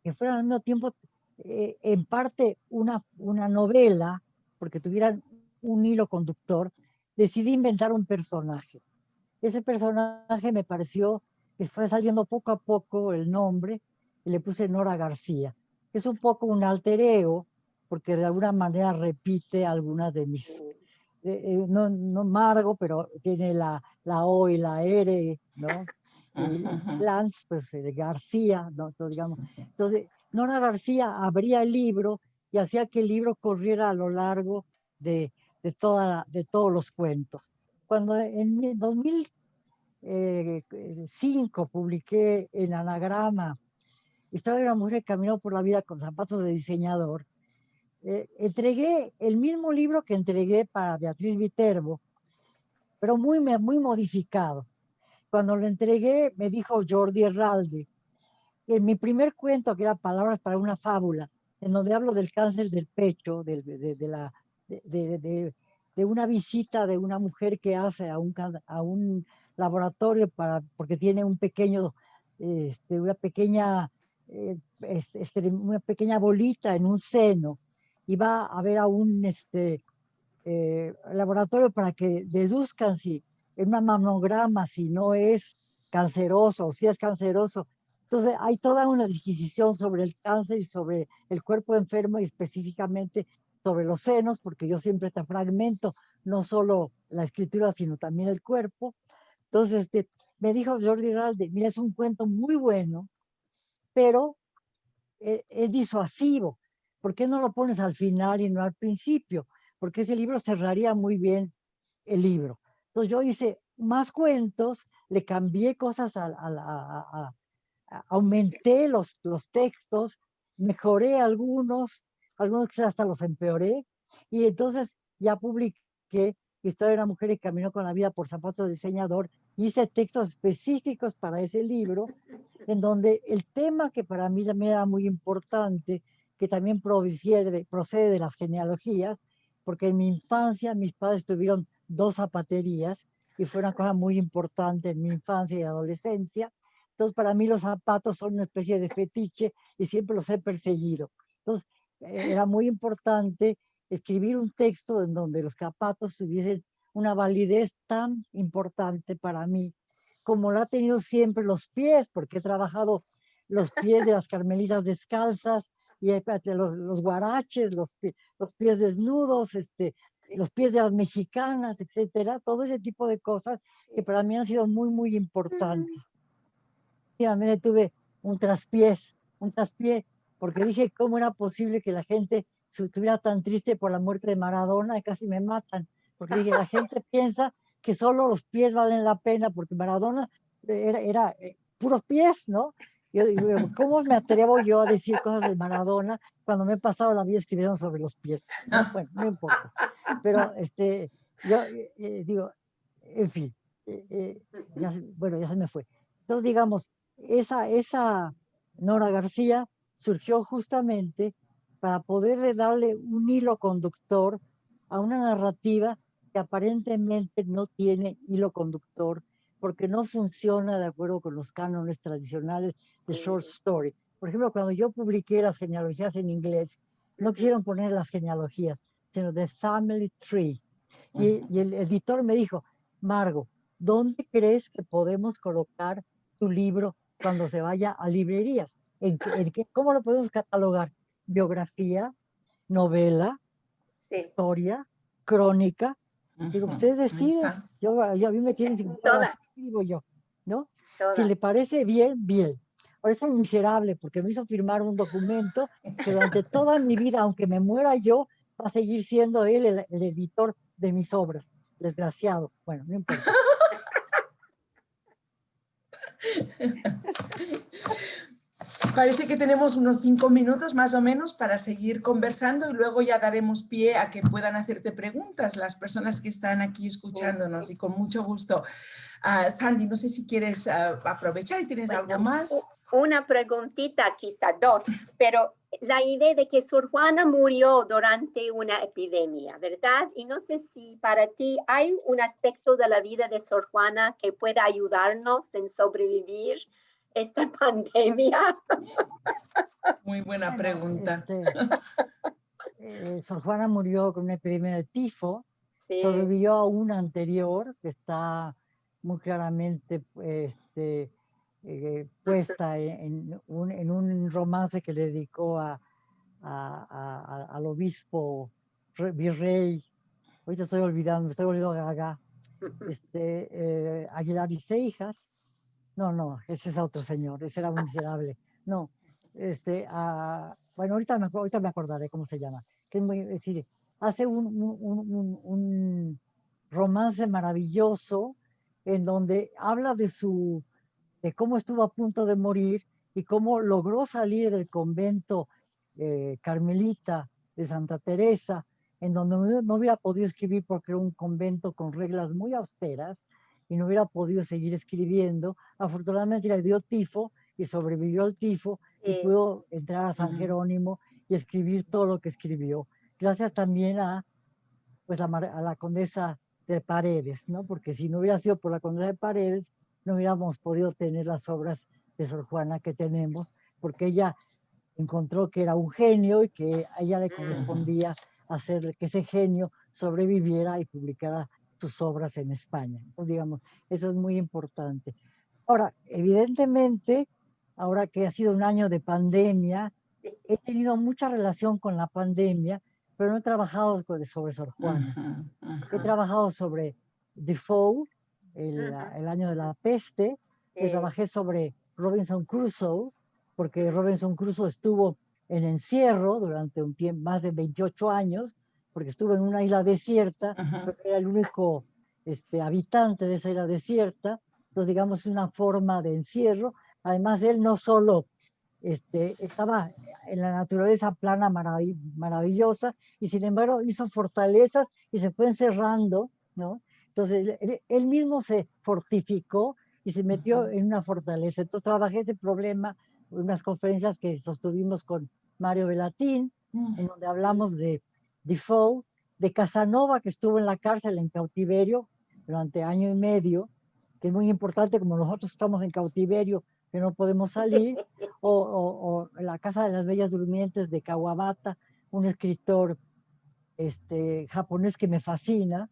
que fueran al mismo tiempo en parte una novela, porque tuvieran un hilo conductor, decidí inventar un personaje. Ese personaje me pareció que fue saliendo poco a poco el nombre y le puse Nora García. Es un poco un alter ego, porque de alguna manera repite algunas de mis... no Margo, pero tiene la O y la R, ¿no? Y Lance, pues García, ¿no? Entonces, digamos, entonces, Nora García abría el libro y hacía que el libro corriera a lo largo de todos los cuentos. Cuando en 2005 publiqué en Anagrama Historia de una mujer que caminó por la vida con zapatos de diseñador, entregué el mismo libro que entregué para Beatriz Viterbo, pero muy modificado. Cuando lo entregué, me dijo Jordi Herralde, que en mi primer cuento, que era Palabras para una fábula, en donde hablo del cáncer del pecho, de una visita de una mujer que hace a un laboratorio porque tiene un pequeño, una pequeña bolita en un seno, y va a ver a un laboratorio para que deduzcan si en una mamograma si no es canceroso o si es canceroso. Entonces hay toda una disquisición sobre el cáncer y sobre el cuerpo enfermo y específicamente sobre los senos, porque yo siempre te fragmento no solo la escritura, sino también el cuerpo. Entonces me dijo Jordi Herralde, mira, es un cuento muy bueno, pero es disuasivo. ¿Por qué no lo pones al final y no al principio? Porque ese libro cerraría muy bien el libro. Entonces yo hice más cuentos, le cambié cosas, aumenté los textos, mejoré algunos que hasta los empeoré, y entonces ya publiqué Historia de una mujer que caminó con la vida por zapatos de diseñador. Hice textos específicos para ese libro, en donde el tema que para mí también era muy importante, que también procede de las genealogías, porque en mi infancia mis padres tuvieron 2 zapaterías y fue una cosa muy importante en mi infancia y adolescencia. Entonces, para mí los zapatos son una especie de fetiche y siempre los he perseguido. Entonces, era muy importante escribir un texto en donde los zapatos tuviesen una validez tan importante para mí, como lo ha tenido siempre los pies, porque he trabajado los pies de las carmelitas descalzas, y los guaraches, los pies desnudos, los pies de las mexicanas, etcétera, todo ese tipo de cosas que para mí han sido muy importantes. También tuve un traspié, porque dije cómo era posible que la gente estuviera tan triste por la muerte de Maradona, y casi me matan, porque dije, la gente piensa que solo los pies valen la pena, porque Maradona era puros pies, ¿no? Yo digo, ¿cómo me atrevo yo a decir cosas de Maradona cuando me he pasado la vida escribiendo sobre los pies? ¿No? Bueno, no importa. Pero yo digo, en fin, bueno, ya se me fue. Entonces, digamos, esa Nora García surgió justamente para poderle darle un hilo conductor a una narrativa que aparentemente no tiene hilo conductor, porque no funciona de acuerdo con los cánones tradicionales de short story. Por ejemplo, cuando yo publiqué las genealogías en inglés, no quisieron poner las genealogías, sino The Family Tree. Y el editor me dijo, Margo, ¿dónde crees que podemos colocar tu libro cuando se vaya a librerías? ¿Cómo lo podemos catalogar? Biografía, novela, historia, crónica. Digo, ustedes deciden. A mí me tienen sin escribo yo, ¿no? Si le parece bien, bien. Por eso es miserable, porque me hizo firmar un documento que durante toda mi vida, aunque me muera yo, va a seguir siendo él el editor de mis obras. Desgraciado. Bueno, no importa. Parece que tenemos unos 5 minutos más o menos para seguir conversando y luego ya daremos pie a que puedan hacerte preguntas las personas que están aquí escuchándonos, y con mucho gusto. Sandy, no sé si quieres aprovechar y tienes algo más. Una preguntita, quizá 2, pero la idea de que Sor Juana murió durante una epidemia, ¿verdad? Y no sé si para ti hay un aspecto de la vida de Sor Juana que pueda ayudarnos en sobrevivir esta pandemia. Muy buena pregunta. Sor Juana murió con una epidemia de tifo, Sí. sobrevivió a una anterior que está muy claramente puesta en un romance que le dedicó al obispo virrey, ahorita estoy olvidando, me estoy volviendo gaga, Aguilar y Seijas. No, ese es otro señor, ese era un miserable. No, bueno, ahorita me acordaré cómo se llama. Que es decir, hace un romance maravilloso en donde habla de cómo estuvo a punto de morir y cómo logró salir del convento carmelita de Santa Teresa, en donde no hubiera podido escribir porque era un convento con reglas muy austeras y no hubiera podido seguir escribiendo. Afortunadamente le dio tifo y sobrevivió al tifo y pudo entrar a San Jerónimo y escribir todo lo que escribió. Gracias también a la condesa de Paredes, ¿no? Porque si no hubiera sido por la condesa de Paredes, no hubiéramos podido tener las obras de Sor Juana que tenemos, porque ella encontró que era un genio y que a ella le correspondía hacer que ese genio sobreviviera y publicara sus obras en España. Entonces, digamos, eso es muy importante. Ahora, evidentemente, ahora que ha sido un año de pandemia, he tenido mucha relación con la pandemia, pero no he trabajado sobre Sor Juana. He trabajado sobre Defoe, el año de la peste, trabajé sobre Robinson Crusoe, porque Robinson Crusoe estuvo en encierro durante un tiempo, más de 28 años, porque estuvo en una isla desierta, porque era el único habitante de esa isla desierta. Entonces, digamos, es una forma de encierro. Además, él no solo estaba en la naturaleza plana maravillosa, y sin embargo hizo fortalezas y se fue encerrando, ¿no? Entonces, él mismo se fortificó y se metió en una fortaleza. Entonces, trabajé ese problema en unas conferencias que sostuvimos con Mario Velatín, en donde hablamos de Defoe, de Casanova, que estuvo en la cárcel en cautiverio durante año y medio, que es muy importante, como nosotros estamos en cautiverio, que no podemos salir, o La Casa de las Bellas Durmientes de Kawabata, un escritor japonés que me fascina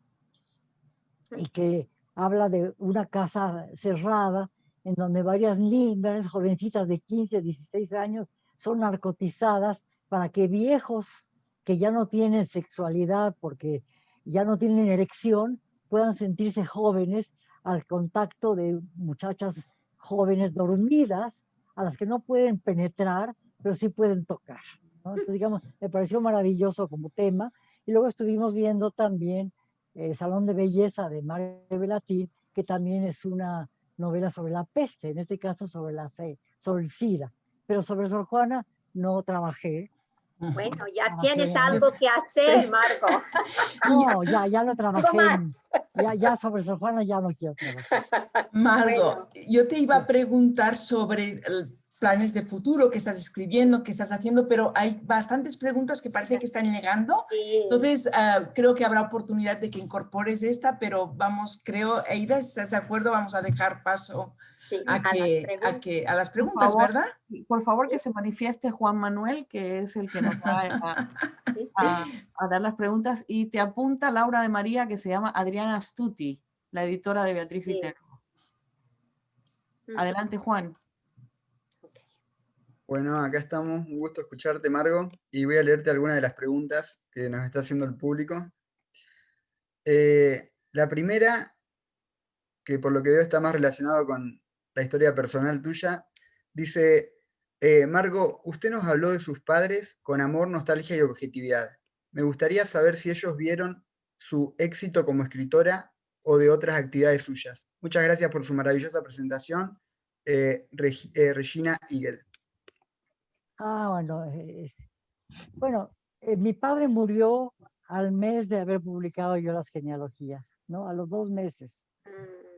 y que habla de una casa cerrada en donde varias niñas, jovencitas de 15, 16 años, son narcotizadas para que viejos que ya no tienen sexualidad porque ya no tienen erección puedan sentirse jóvenes al contacto de muchachas jóvenes dormidas a las que no pueden penetrar, pero sí pueden tocar, ¿no? Entonces, digamos, me pareció maravilloso como tema. Y luego estuvimos viendo también Salón de Belleza de Mario Velatín, que también es una novela sobre la peste, en este caso sobre el SIDA. Pero sobre Sor Juana no trabajé. Bueno, ya tienes algo que hacer, sí. Margo. No, ya lo trabajé. Ya sobre Sor Juana ya no quiero trabajar. Margo, yo te iba a preguntar sobre planes de futuro que estás escribiendo, que estás haciendo, pero hay bastantes preguntas que parece que están llegando. Sí. Entonces, creo que habrá oportunidad de que incorpores esta, pero vamos, creo, Eida, ¿estás de acuerdo? Vamos a dejar paso a las preguntas, ¿verdad? Por favor, que se manifieste Juan Manuel, que es el que nos va a dar las preguntas, y te apunta Laura de María, que se llama Adriana Stuti, la editora de Beatriz Viterbo. Adelante, Juan. Bueno, acá estamos, un gusto escucharte, Margo, y voy a leerte algunas de las preguntas que nos está haciendo el público. La primera, que por lo que veo está más relacionado con la historia personal tuya, dice, Margo, usted nos habló de sus padres con amor, nostalgia y objetividad. Me gustaría saber si ellos vieron su éxito como escritora o de otras actividades suyas. Muchas gracias por su maravillosa presentación, Regina Eagle. Bueno, mi padre murió al mes de haber publicado yo las genealogías, ¿no? A los 2 meses.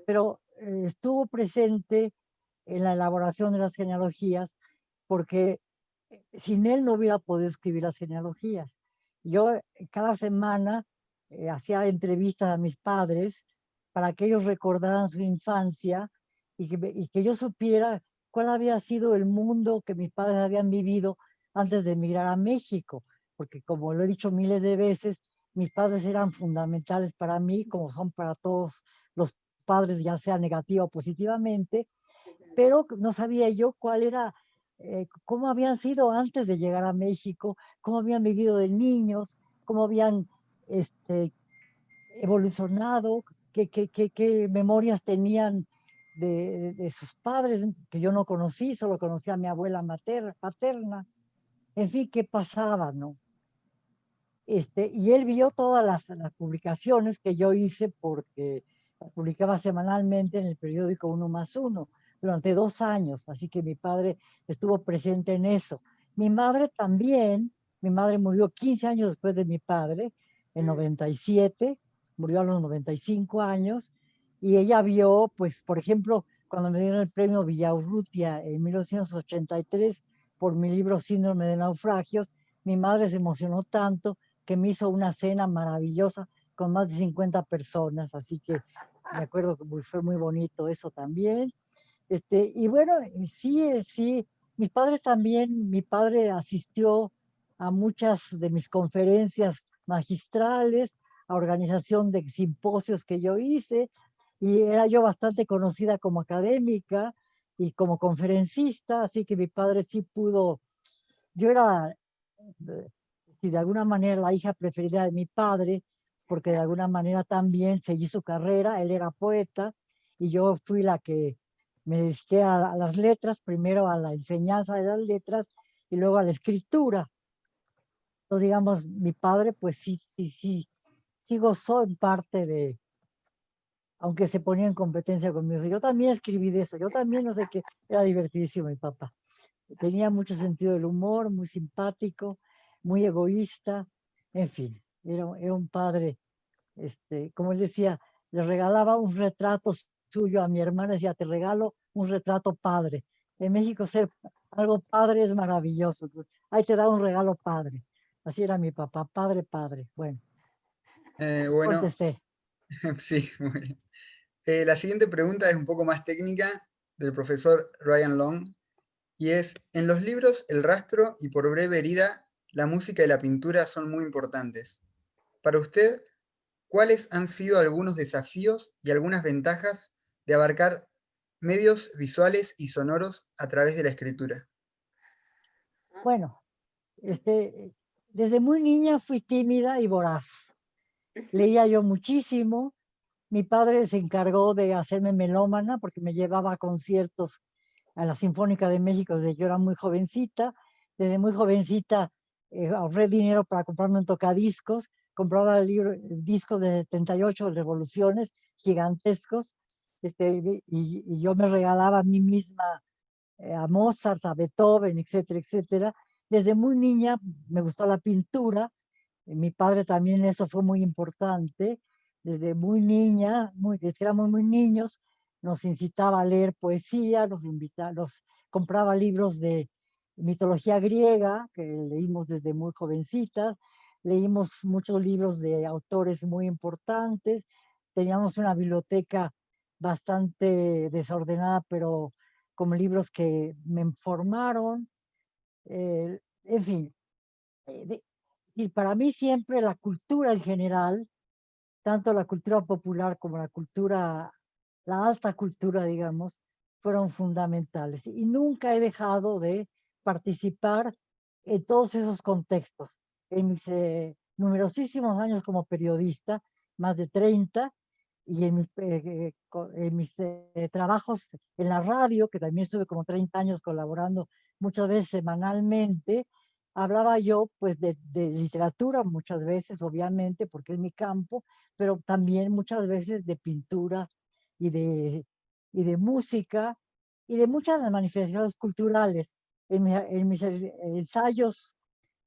Pero estuvo presente en la elaboración de las genealogías porque sin él no hubiera podido escribir las genealogías. Yo cada semana hacía entrevistas a mis padres para que ellos recordaran su infancia y que yo supiera cuál había sido el mundo que mis padres habían vivido antes de emigrar a México, porque como lo he dicho miles de veces, mis padres eran fundamentales para mí, como son para todos los padres, ya sea negativa o positivamente, pero no sabía yo cuál era, cómo habían sido antes de llegar a México, cómo habían vivido de niños, cómo habían evolucionado, qué memorias tenían de sus padres, que yo no conocí, solo conocí a mi abuela paterna, en fin, qué pasaba, ¿no? Y él vio todas las publicaciones que yo hice porque publicaba semanalmente en el periódico 1+1 durante 2 años, así que mi padre estuvo presente en eso. Mi madre también, mi madre murió 15 años después de mi padre, en 97, murió a los 95 años, y ella vio, pues, por ejemplo, cuando me dieron el premio Villaurrutia en 1983 por mi libro Síndrome de Naufragios, mi madre se emocionó tanto que me hizo una cena maravillosa con más de 50 personas, así que me acuerdo que fue muy bonito eso también. Y bueno, sí, mis padres también, mi padre asistió a muchas de mis conferencias magistrales, a organización de simposios que yo hice, y era yo bastante conocida como académica y como conferencista, así que mi padre sí pudo, yo era y de alguna manera la hija preferida de mi padre, porque de alguna manera también seguí su carrera, él era poeta y yo fui la que me dediqué a las letras, primero a la enseñanza de las letras y luego a la escritura. Entonces, digamos, mi padre pues sí gozó en parte de, aunque se ponía en competencia conmigo. Yo también escribí de eso, yo también no sé qué, era divertidísimo mi papá. Tenía mucho sentido del humor, muy simpático, muy egoísta, en fin, era un padre, como él decía, le regalaba un retrato suyo a mi hermana, decía, te regalo un retrato padre. En México ser algo padre es maravilloso, entonces, ahí te da un regalo padre. Así era mi papá, padre, padre. Bueno, Bueno, contesté. sí, muy bien. La siguiente pregunta es un poco más técnica del profesor Ryan Long y es, en los libros El rastro y Por breve herida, la música y la pintura son muy importantes. Para usted, ¿cuáles han sido algunos desafíos y algunas ventajas de abarcar medios visuales y sonoros a través de la escritura? Bueno, desde muy niña fui tímida y voraz. Leía yo muchísimo. Mi padre se encargó de hacerme melómana porque me llevaba a conciertos a la Sinfónica de México desde que yo era muy jovencita. Desde muy jovencita ahorré dinero para comprarme un tocadiscos. Compraba discos de 78 revoluciones gigantescos. Y yo me regalaba a mí misma a Mozart, a Beethoven, etcétera, etcétera. Desde muy niña me gustó la pintura. Mi padre también eso fue muy importante. Desde muy niña, desde que éramos muy niños, nos incitaba a leer poesía, nos compraba libros de mitología griega, que leímos desde muy jovencitas, leímos muchos libros de autores muy importantes, teníamos una biblioteca bastante desordenada, pero como libros que me formaron, en fin. Y para mí siempre la cultura en general, tanto la cultura popular como la alta cultura, digamos, fueron fundamentales. Y nunca he dejado de participar en todos esos contextos. En mis numerosísimos años como periodista, más de 30, y en mis trabajos en la radio, que también estuve como 30 años colaborando muchas veces semanalmente, hablaba yo pues de literatura muchas veces, obviamente, porque es mi campo, pero también muchas veces de pintura y de música y de muchas manifestaciones culturales. En mis ensayos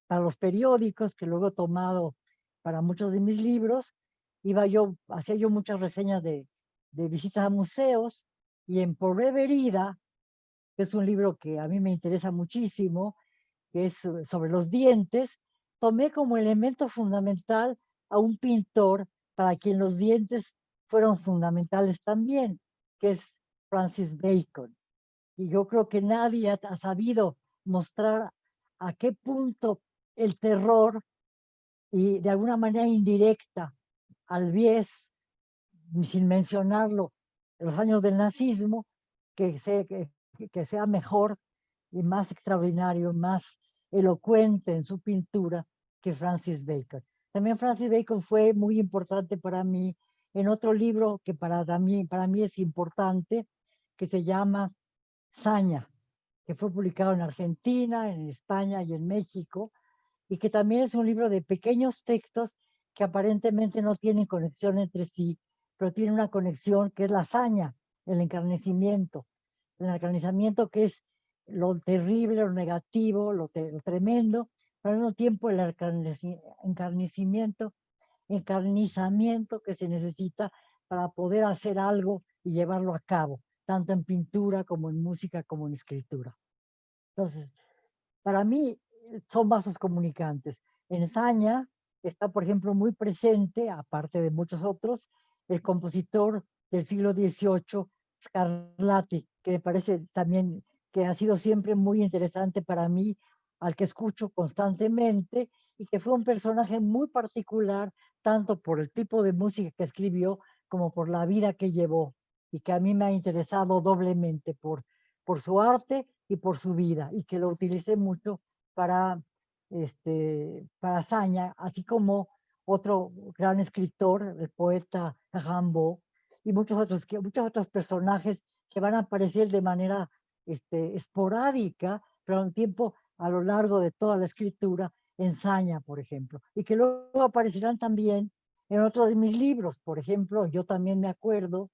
para los periódicos, que luego he tomado para muchos de mis libros, hacía yo muchas reseñas de visitas a museos, y en Por breve herida, que es un libro que a mí me interesa muchísimo, que es sobre los dientes, tomé como elemento fundamental a un pintor para quien los dientes fueron fundamentales también, que es Francis Bacon. Y yo creo que nadie ha sabido mostrar a qué punto el terror y de alguna manera indirecta al bies, sin mencionarlo, los años del nazismo, que sea mejor y más extraordinario, más elocuente en su pintura que Francis Bacon. También Francis Bacon fue muy importante para mí en otro libro que para mí es importante, que se llama Saña, que fue publicado en Argentina, en España y en México, y que también es un libro de pequeños textos que aparentemente no tienen conexión entre sí, pero tienen una conexión que es la saña, el encarnecimiento que es lo terrible, lo negativo, lo tremendo, pero al mismo tiempo el encarnizamiento que se necesita para poder hacer algo y llevarlo a cabo, tanto en pintura como en música como en escritura. Entonces, para mí son vasos comunicantes. En Saña está, por ejemplo, muy presente, aparte de muchos otros, el compositor del siglo XVIII, Scarlatti, que me parece también que ha sido siempre muy interesante para mí, al que escucho constantemente, y que fue un personaje muy particular, tanto por el tipo de música que escribió, como por la vida que llevó, y que a mí me ha interesado doblemente por su arte y por su vida, y que lo utilicé mucho para Saña, así como otro gran escritor, el poeta Rimbaud, y muchos otros personajes que van a aparecer de manera esporádica, pero al tiempo a lo largo de toda la escritura, en Saña, por ejemplo, y que luego aparecerán también en otros de mis libros. Por ejemplo, yo también me acuerdo,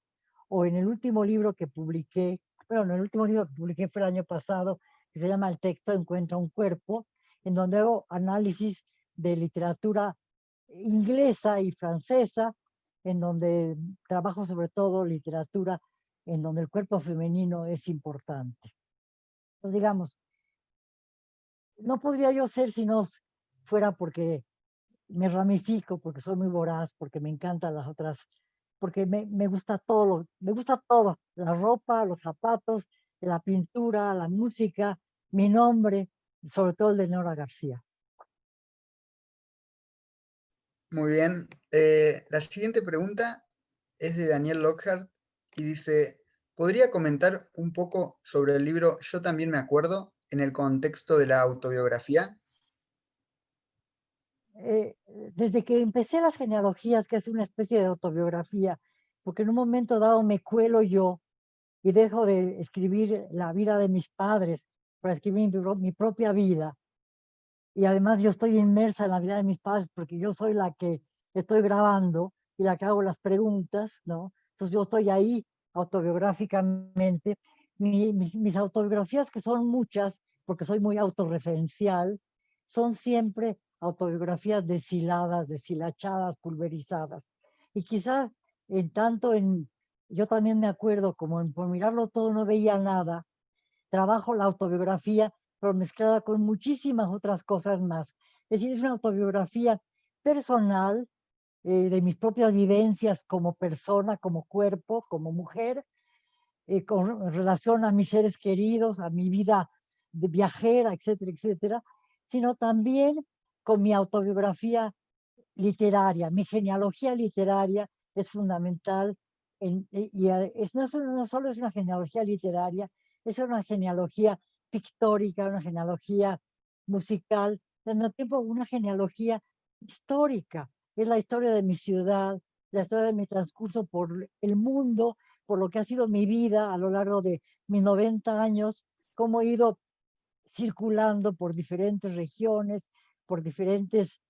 o en el último libro que publiqué, bueno, el último libro que publiqué fue el año pasado, que se llama El texto encuentra un cuerpo, en donde hago análisis de literatura inglesa y francesa, en donde trabajo sobre todo literatura en donde el cuerpo femenino es importante. Entonces, digamos, no podría yo ser si no fuera porque me ramifico, porque soy muy voraz, porque me encantan las otras, porque me gusta todo, la ropa, los zapatos, la pintura, la música, mi nombre, sobre todo el de Nora García. Muy bien. La siguiente pregunta es de Daniel Lockhart y dice, ¿podría comentar un poco sobre el libro Yo también me acuerdo en el contexto de la autobiografía? Desde que empecé las genealogías, que es una especie de autobiografía, porque en un momento dado me cuelo yo y dejo de escribir la vida de mis padres para escribir mi propia vida. Y además yo estoy inmersa en la vida de mis padres porque yo soy la que estoy grabando y la que hago las preguntas, ¿no? Entonces yo estoy ahí autobiográficamente. Mis autobiografías, que son muchas, porque soy muy autorreferencial, son siempre autobiografías deshiladas, deshilachadas, pulverizadas. Y quizás yo también me acuerdo, como por mirarlo todo no veía nada, trabajo la autobiografía, pero mezclada con muchísimas otras cosas más. Es decir, es una autobiografía personal, de mis propias vivencias como persona, como cuerpo, como mujer, con relación a mis seres queridos, a mi vida de viajera, etcétera, etcétera, sino también con mi autobiografía literaria. Mi genealogía literaria es fundamental no solo es una genealogía literaria, es una genealogía pictórica, una genealogía musical, al mismo tiempo una genealogía histórica. Es la historia de mi ciudad, la historia de mi transcurso por el mundo, por lo que ha sido mi vida a lo largo de mis 90 años, cómo he ido circulando por diferentes regiones, por diferentes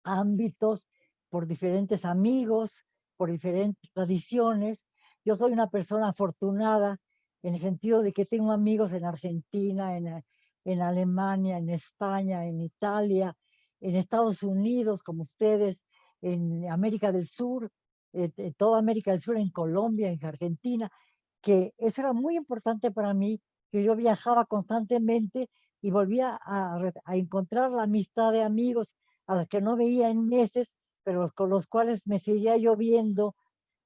ámbitos, por diferentes amigos, por diferentes tradiciones. Yo soy una persona afortunada en el sentido de que tengo amigos en Argentina, en Alemania, en España, en Italia, en Estados Unidos, como ustedes, en América del Sur, en toda América del Sur, en Colombia, en Argentina, que eso era muy importante para mí, que yo viajaba constantemente y volví a encontrar la amistad de amigos a los que no veía en meses, pero con los cuales me seguía yo viendo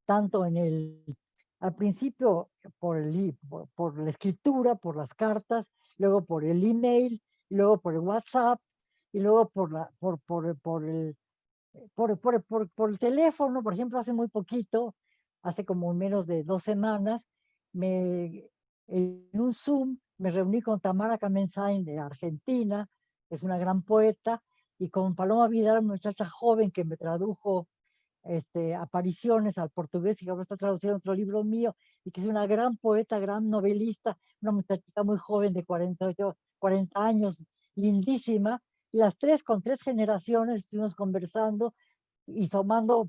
tanto al principio por la escritura, por las cartas, luego por el email, luego por el WhatsApp, y luego por el teléfono. Por ejemplo, hace muy poquito, hace como menos de 2 semanas, en un Zoom me reuní con Tamara Kamenzain de Argentina, que es una gran poeta, y con Paloma Vidal, una muchacha joven que me tradujo apariciones al portugués y que ahora está traduciendo otro libro mío, y que es una gran poeta, gran novelista, una muchachita muy joven de 40 años, lindísima, y las tres, con 3 generaciones, estuvimos conversando y tomando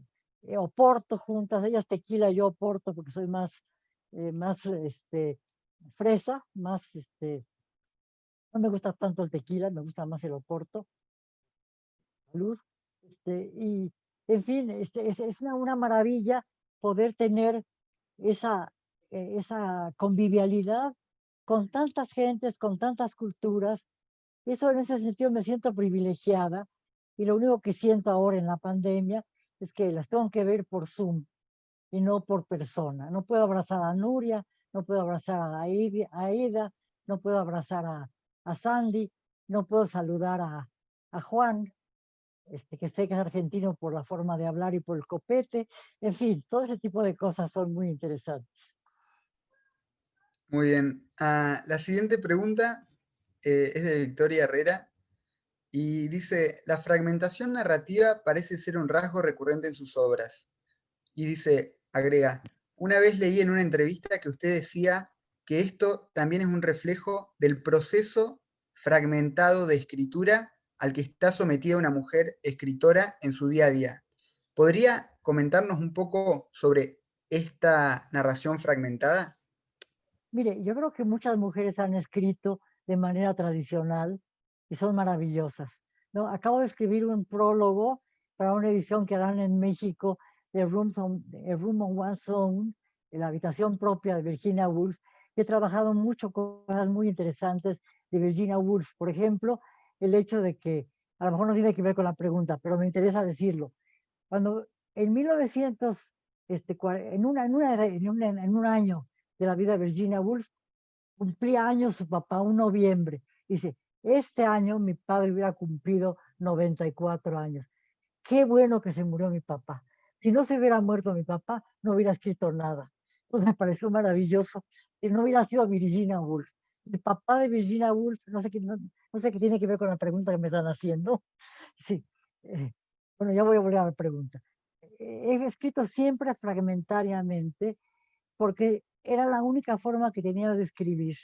oporto juntas, ellas tequila, yo oporto, porque soy más fresa, no me gusta tanto el tequila, me gusta más el oporto. Salud. Y en fin, es una maravilla poder tener esa convivialidad con tantas gentes, con tantas culturas. Eso, en ese sentido, me siento privilegiada, y lo único que siento ahora en la pandemia es que las tengo que ver por Zoom y no por persona. No puedo abrazar a Nuria, no puedo abrazar a Aida, no puedo abrazar a Sandy, no puedo saludar a Juan, que sé que es argentino por la forma de hablar y por el copete. En fin, todo ese tipo de cosas son muy interesantes. Muy bien. La siguiente pregunta es de Victoria Herrera y dice, la fragmentación narrativa parece ser un rasgo recurrente en sus obras. Y dice, agrega, una vez leí en una entrevista que usted decía que esto también es un reflejo del proceso fragmentado de escritura al que está sometida una mujer escritora en su día a día. ¿Podría comentarnos un poco sobre esta narración fragmentada? Mire, yo creo que muchas mujeres han escrito de manera tradicional y son maravillosas, ¿no? Acabo de escribir un prólogo para una edición que harán en México de Room on One's Own, de la habitación propia de Virginia Woolf. He trabajado mucho con cosas muy interesantes de Virginia Woolf. Por ejemplo, el hecho de que, a lo mejor no tiene que ver con la pregunta, pero me interesa decirlo. Cuando en 1900, en un año de la vida de Virginia Woolf, cumplía años su papá, un noviembre. Dice, este año mi padre hubiera cumplido 94 años. Qué bueno que se murió mi papá. Si no se hubiera muerto mi papá, no hubiera escrito nada. Entonces me pareció maravilloso que no hubiera sido Virginia Woolf. El papá de Virginia Woolf, no sé qué tiene que ver con la pregunta que me están haciendo. Sí. Bueno, ya voy a volver a la pregunta. He escrito siempre fragmentariamente porque era la única forma que tenía de escribir.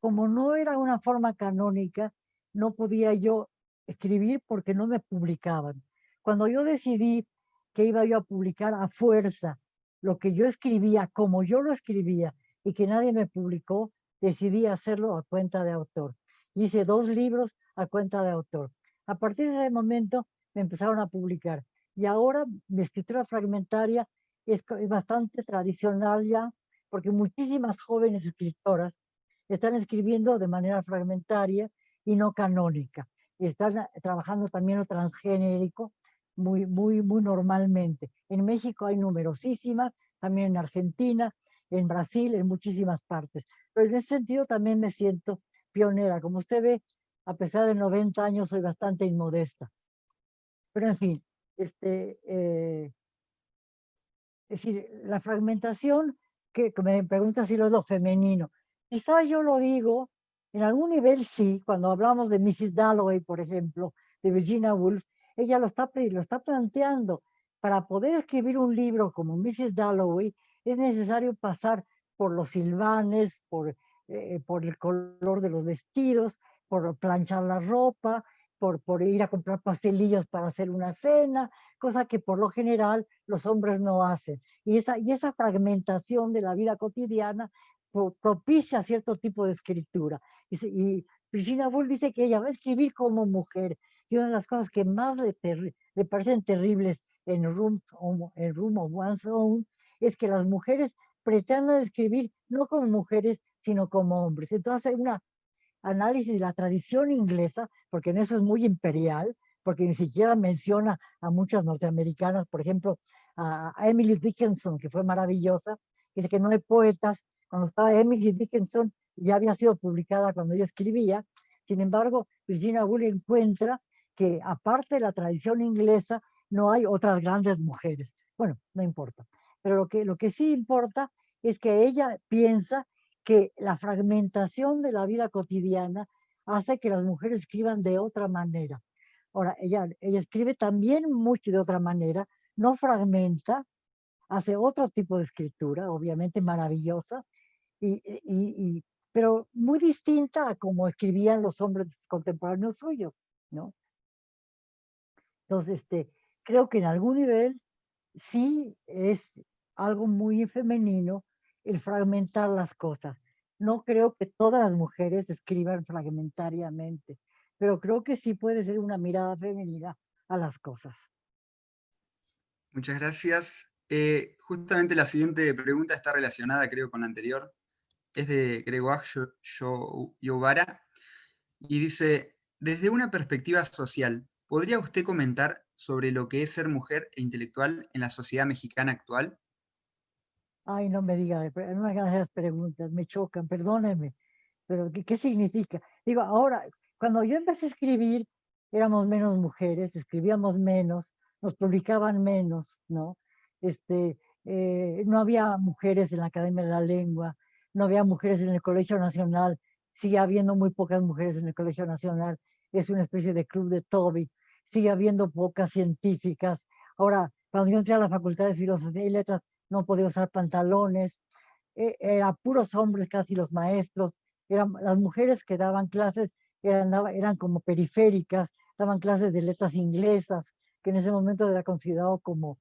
Como no era una forma canónica, no podía yo escribir porque no me publicaban. Cuando yo decidí que iba yo a publicar a fuerza lo que yo escribía, como yo lo escribía, y que nadie me publicó, decidí hacerlo a cuenta de autor. Hice 2 libros a cuenta de autor. A partir de ese momento me empezaron a publicar. Y ahora mi escritura fragmentaria es bastante tradicional ya, porque muchísimas jóvenes escritoras están escribiendo de manera fragmentaria y no canónica. Y están trabajando también lo transgénerico muy normalmente. En México hay numerosísimas, también en Argentina, en Brasil, en muchísimas partes. Pero en ese sentido también me siento pionera. Como usted ve, a pesar de 90 años, soy bastante inmodesta. Pero en fin, es decir, la fragmentación, que me pregunta si lo femenino. Quizá yo lo digo, en algún nivel sí, cuando hablamos de Mrs. Dalloway, por ejemplo, de Virginia Woolf, ella lo está planteando. Para poder escribir un libro como Mrs. Dalloway, es necesario pasar por los silvanes, por el color de los vestidos, por planchar la ropa, por ir a comprar pastelillos para hacer una cena, cosa que por lo general los hombres no hacen. Y esa fragmentación de la vida cotidiana propicia cierto tipo de escritura. Y Virginia Woolf dice que ella va a escribir como mujer. Y una de las cosas que más le parecen terribles en Room on One's Own es que las mujeres pretendan escribir no como mujeres, sino como hombres. Entonces análisis de la tradición inglesa, porque en eso es muy imperial, porque ni siquiera menciona a muchas norteamericanas, por ejemplo, a Emily Dickinson, que fue maravillosa, dice que no hay poetas. Cuando estaba Emily Dickinson, ya había sido publicada cuando ella escribía. Sin embargo, Virginia Woolf encuentra que aparte de la tradición inglesa, no hay otras grandes mujeres. Bueno, no importa. Pero lo que sí importa es que ella piensa que la fragmentación de la vida cotidiana hace que las mujeres escriban de otra manera. Ahora, ella escribe también mucho de otra manera, no fragmenta, hace otro tipo de escritura, obviamente maravillosa, pero muy distinta a como escribían los hombres contemporáneos suyos, ¿no? Entonces, creo que en algún nivel sí es algo muy femenino el fragmentar las cosas. No creo que todas las mujeres escriban fragmentariamente, pero creo que sí puede ser una mirada femenina a las cosas. Muchas gracias. Justamente la siguiente pregunta está relacionada, creo, con la anterior. Es de Gregoire Yovara y dice, desde una perspectiva social, ¿podría usted comentar sobre lo que es ser mujer e intelectual en la sociedad mexicana actual? Ay, no me diga, no me hagan esas preguntas, me chocan, perdónenme, pero ¿qué significa? Digo, ahora, cuando yo empecé a escribir, éramos menos mujeres, escribíamos menos, nos publicaban menos, ¿no? No había mujeres en la Academia de la Lengua, no había mujeres en el Colegio Nacional, sigue habiendo muy pocas mujeres en el Colegio Nacional, es una especie de club de Toby, sigue habiendo pocas científicas. Ahora, cuando yo entré a la Facultad de Filosofía y Letras, no podía usar pantalones, eran puros hombres casi los maestros, las mujeres que daban clases eran como periféricas, daban clases de letras inglesas, que en ese momento era considerado como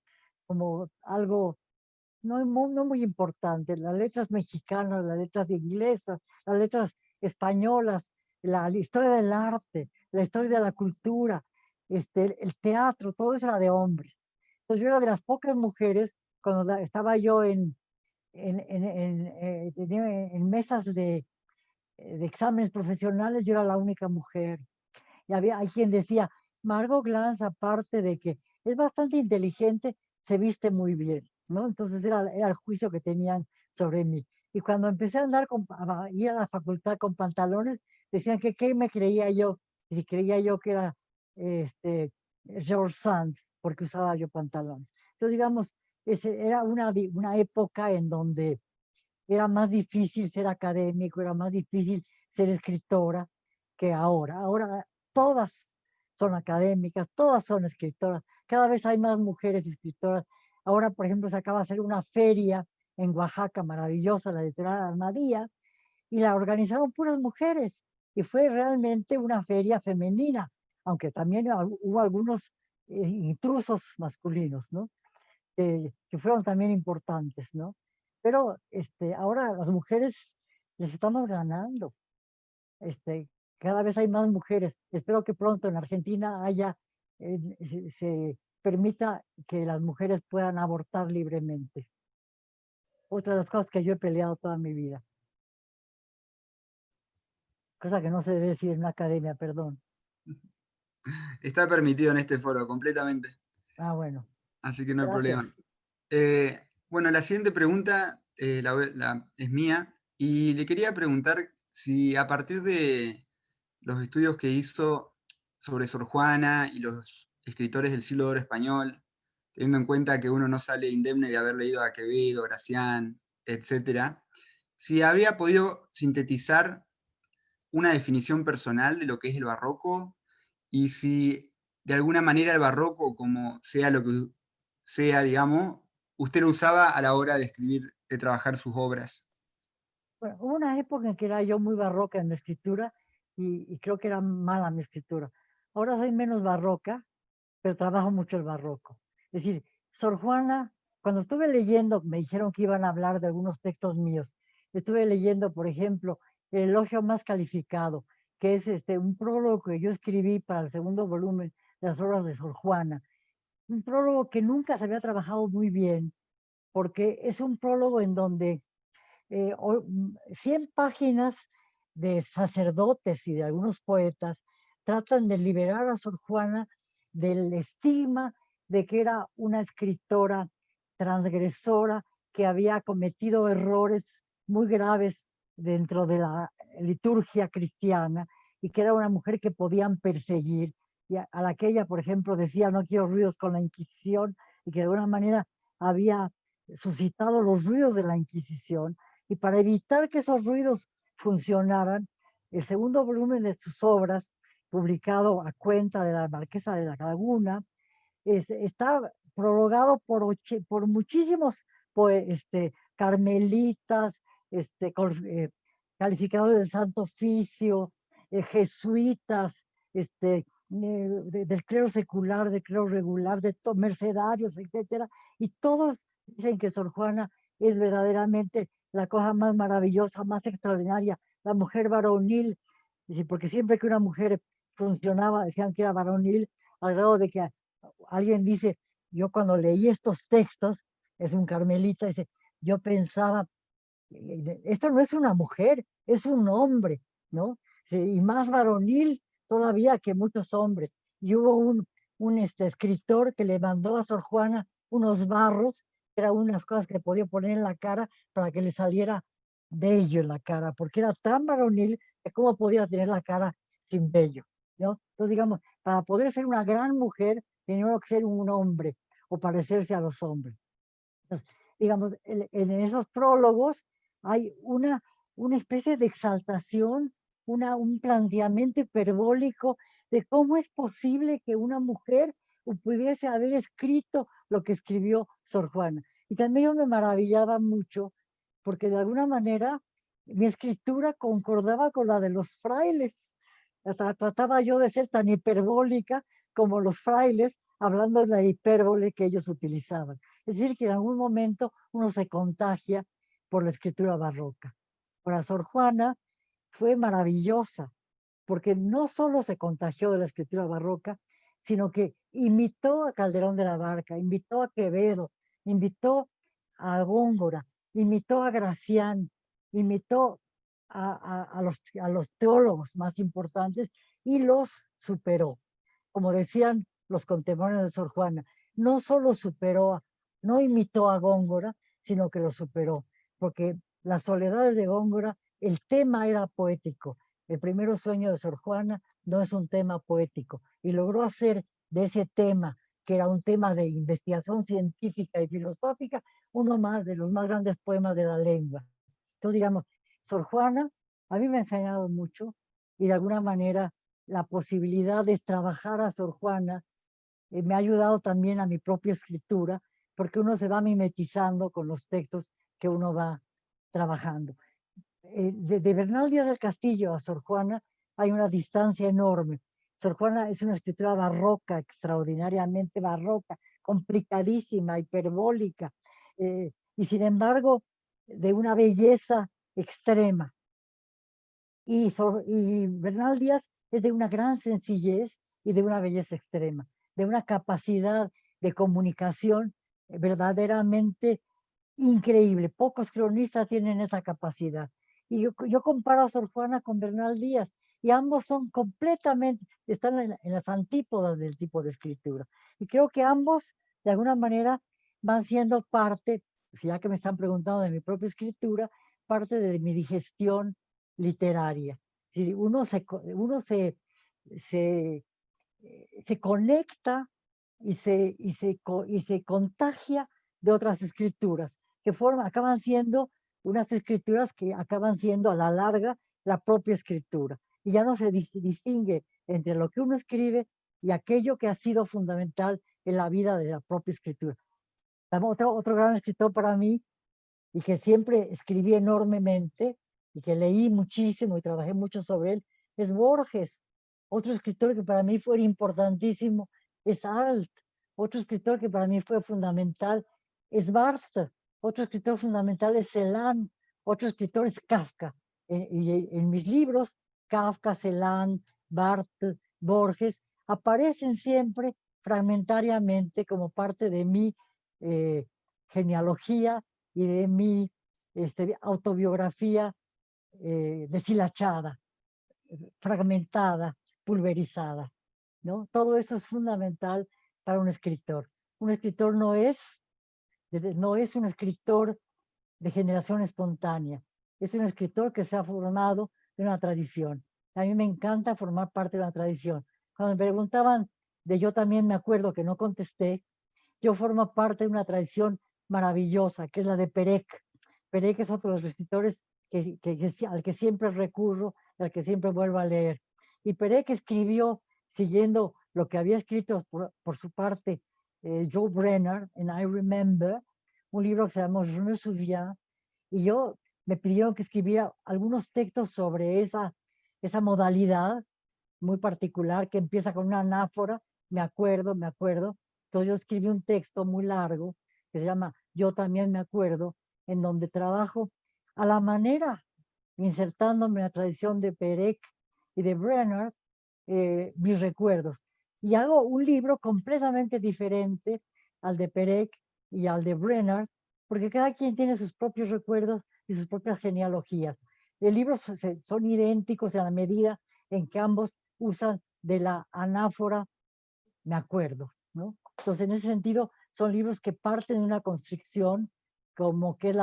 algo no muy importante. Las letras mexicanas, las letras inglesas, las letras españolas, la historia del arte, la historia de la cultura, el teatro, todo eso era de hombres. Entonces yo era de las pocas mujeres, cuando estaba yo en mesas de exámenes profesionales, yo era la única mujer. Y hay quien decía, Margot Glantz, aparte de que es bastante inteligente, se viste muy bien, ¿no? Entonces era el juicio que tenían sobre mí. Y cuando empecé a ir a la facultad con pantalones, decían que qué me creía yo, y si creía yo que era George Sand, porque usaba yo pantalones. Entonces, digamos, era una época en donde era más difícil ser académico, era más difícil ser escritora que ahora. Ahora todas son académicas, todas son escritoras, cada vez hay más mujeres escritoras. Ahora, por ejemplo, se acaba de hacer una feria en Oaxaca maravillosa, la editorial Armadía, y la organizaron puras mujeres, y fue realmente una feria femenina, aunque también hubo algunos intrusos masculinos, ¿no? Que fueron también importantes, ¿no? Pero ahora las mujeres les estamos ganando. Cada vez hay más mujeres. Espero que pronto en Argentina se permita que las mujeres puedan abortar libremente. Otra de las cosas que yo he peleado toda mi vida. Cosa que no se debe decir en una academia, perdón. Está permitido en este foro, completamente. Ah, bueno. Así que no hay Gracias. problema. Bueno, la siguiente pregunta es mía y le quería preguntar si a partir de los estudios que hizo sobre Sor Juana y los escritores del siglo de oro español, teniendo en cuenta que uno no sale indemne de haber leído a Quevedo, Gracián, etc., si habría podido sintetizar una definición personal de lo que es el barroco y si de alguna manera el barroco, como sea lo que sea, digamos, usted lo usaba a la hora de escribir, de trabajar sus obras. Bueno, hubo una época en que era yo muy barroca en la escritura y creo que era mala mi escritura. Ahora soy menos barroca, pero trabajo mucho el barroco. Es decir, Sor Juana, cuando estuve leyendo, me dijeron que iban a hablar de algunos textos míos. Estuve leyendo, por ejemplo, El elogio más calificado, que es un prólogo que yo escribí para el segundo volumen de las obras de Sor Juana. Un prólogo que nunca se había trabajado muy bien, porque es un prólogo en donde 100 páginas de sacerdotes y de algunos poetas tratan de liberar a Sor Juana del estigma de que era una escritora transgresora que había cometido errores muy graves dentro de la liturgia cristiana y que era una mujer que podían perseguir, y a la que ella, por ejemplo, decía no quiero ruidos con la Inquisición, y que de alguna manera había suscitado los ruidos de la Inquisición, y para evitar que esos ruidos funcionaran, el segundo volumen de sus obras, publicado a cuenta de la Marquesa de la Laguna, está prorrogado por muchísimos carmelitas, calificadores del Santo Oficio, jesuitas, del clero secular, del clero regular, de mercedarios, etcétera, y todos dicen que Sor Juana es verdaderamente la cosa más maravillosa, más extraordinaria, la mujer varonil, porque siempre que una mujer funcionaba, decían que era varonil, al grado de que alguien dice, yo cuando leí estos textos, es un carmelita, dice, yo pensaba, esto no es una mujer, es un hombre, ¿no? Y más varonil todavía que muchos hombres. Y hubo un escritor que le mandó a Sor Juana unos barros, que eran unas cosas que podía poner en la cara para que le saliera bello en la cara, porque era tan varonil que cómo podía tener la cara sin vello, ¿no? Entonces, digamos, para poder ser una gran mujer, tenía que ser un hombre o parecerse a los hombres. Entonces, digamos, en esos prólogos hay una especie de exaltación, un planteamiento hiperbólico de cómo es posible que una mujer pudiese haber escrito lo que escribió Sor Juana. Y también yo me maravillaba mucho porque de alguna manera mi escritura concordaba con la de los frailes. Trataba yo de ser tan hiperbólica como los frailes, hablando de la hipérbole que ellos utilizaban. Es decir, que en algún momento uno se contagia por la escritura barroca. Para Sor Juana fue maravillosa, porque no solo se contagió de la escritura barroca, sino que imitó a Calderón de la Barca, invitó a Quevedo, invitó a Góngora, imitó a Gracián, imitó a los teólogos más importantes y los superó. Como decían los contemporáneos de Sor Juana, no solo superó, no imitó a Góngora, sino que lo superó, porque las soledades de Góngora, el tema era poético. El primer sueño de Sor Juana no es un tema poético, y logró hacer de ese tema, que era un tema de investigación científica y filosófica, uno más de los más grandes poemas de la lengua. Entonces, digamos, Sor Juana a mí me ha enseñado mucho, y de alguna manera la posibilidad de trabajar a Sor Juana me ha ayudado también a mi propia escritura, porque uno se va mimetizando con los textos que uno va trabajando. De Bernal Díaz del Castillo a Sor Juana hay una distancia enorme. Sor Juana es una escritura barroca, extraordinariamente barroca, complicadísima, hiperbólica, y sin embargo de una belleza extrema. Y Bernal Díaz es de una gran sencillez y de una belleza extrema, de una capacidad de comunicación verdaderamente increíble. Pocos cronistas tienen esa capacidad. Y yo comparo a Sor Juana con Bernal Díaz, y ambos son completamente, están en las antípodas del tipo de escritura. Y creo que ambos, de alguna manera, van siendo parte, ya que me están preguntando de mi propia escritura, parte de mi digestión literaria. Uno se conecta y se contagia de otras escrituras, que acaban siendo unas escrituras que acaban siendo a la larga la propia escritura. Y ya no se distingue entre lo que uno escribe y aquello que ha sido fundamental en la vida de la propia escritura. Otro gran escritor para mí, y que siempre escribí enormemente, y que leí muchísimo y trabajé mucho sobre él, es Borges. Otro escritor que para mí fue importantísimo es Arlt. Otro escritor que para mí fue fundamental es Barthes. Otro escritor fundamental es Celan. Otro escritor es Kafka. En mis libros, Kafka, Celan, Barthes, Borges, aparecen siempre fragmentariamente como parte de mi genealogía y de mi autobiografía deshilachada, fragmentada, pulverizada, ¿no? Todo eso es fundamental para un escritor. Un escritor no es un escritor de generación espontánea, es un escritor que se ha formado de una tradición. A mí me encanta formar parte de una tradición. Cuando me preguntaban de Yo también me acuerdo, que no contesté, yo formo parte de una tradición maravillosa, que es la de Perec. Perec es otro de los escritores al que siempre recurro, al que siempre vuelvo a leer. Y Perec escribió, siguiendo lo que había escrito por su parte Joe Brenner en I Remember, un libro que se llama Je me souviens, y me pidieron que escribiera algunos textos sobre esa modalidad muy particular que empieza con una anáfora, me acuerdo. Entonces yo escribí un texto muy largo que se llama Yo también me acuerdo, en donde trabajo a la manera, insertándome en la tradición de Perec y de Brenner, mis recuerdos. Y hago un libro completamente diferente al de Perec y al de Brenner, porque cada quien tiene sus propios recuerdos y sus propias genealogías. Los libros son idénticos en la medida en que ambos usan de la anáfora, me acuerdo, ¿no? Entonces, en ese sentido, son libros que parten de una constricción, como que es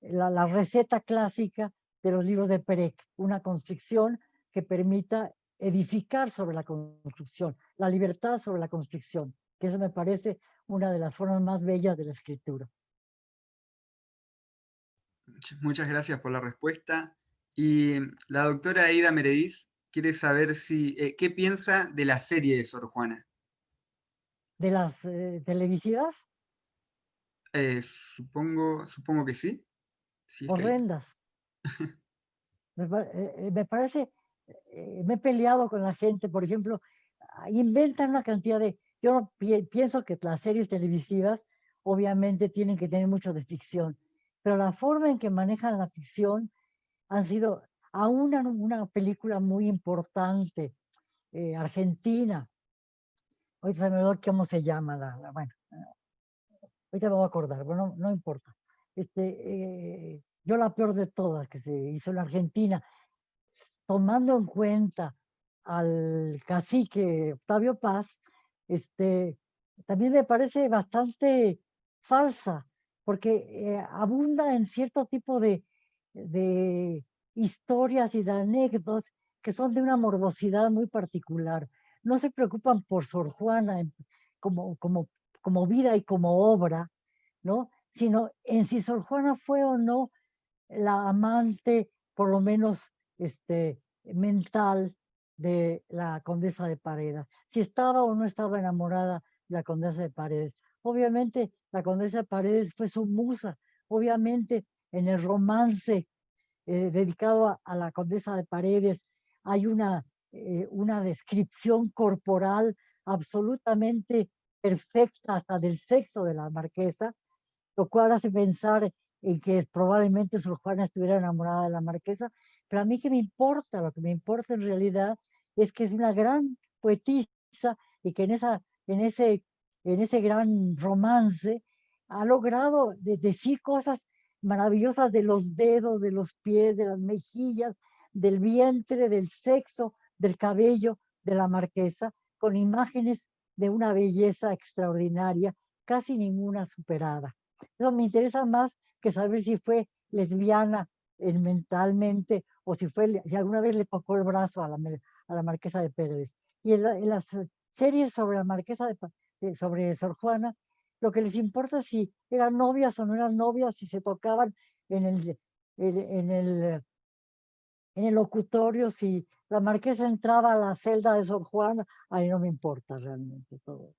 la receta clásica de los libros de Perec, una constricción que permita edificar sobre la construcción, la libertad sobre la construcción, que eso me parece una de las formas más bellas de la escritura. Muchas gracias por la respuesta. Y la doctora Aida Meredith quiere saber qué piensa de la serie de Sor Juana. ¿De las televisivas? Supongo que sí. Sí, es que Horrendas. Me parece, me he peleado con la gente, por ejemplo, inventan una cantidad de... Yo no pienso que las series televisivas obviamente tienen que tener mucho de ficción, pero la forma en que manejan la ficción han sido, aún una película muy importante, argentina, ahorita se me olvidó cómo se llama, bueno, ahorita me voy a acordar, bueno, no importa. Yo la peor de todas que se hizo en la Argentina, tomando en cuenta al cacique Octavio Paz, también me parece bastante falsa, porque abunda en cierto tipo de historias y de anécdotas que son de una morbosidad muy particular. No se preocupan por Sor Juana como vida y como obra, ¿no? Sino en si Sor Juana fue o no la amante, por lo menos mental, de la condesa de Paredes, si estaba o no estaba enamorada de la condesa de Paredes. Obviamente la condesa de Paredes fue su musa, obviamente en el romance dedicado a la condesa de Paredes hay una descripción corporal absolutamente perfecta hasta del sexo de la marquesa, lo cual hace pensar en que probablemente Sor Juana estuviera enamorada de la marquesa, pero a mí qué me importa, lo que me importa en realidad es que es una gran poetisa y que en ese gran romance ha logrado decir cosas maravillosas de los dedos, de los pies, de las mejillas, del vientre, del sexo, del cabello de la marquesa, con imágenes de una belleza extraordinaria, casi ninguna superada. Eso me interesa más que saber si fue lesbiana mentalmente o si alguna vez le tocó el brazo a la marquesa de Pérez. Y en las series sobre la marquesa sobre Sor Juana, lo que les importa es si eran novias o no eran novias, si se tocaban en el locutorio, si la marquesa entraba a la celda de Sor Juana, ahí no me importa realmente todo.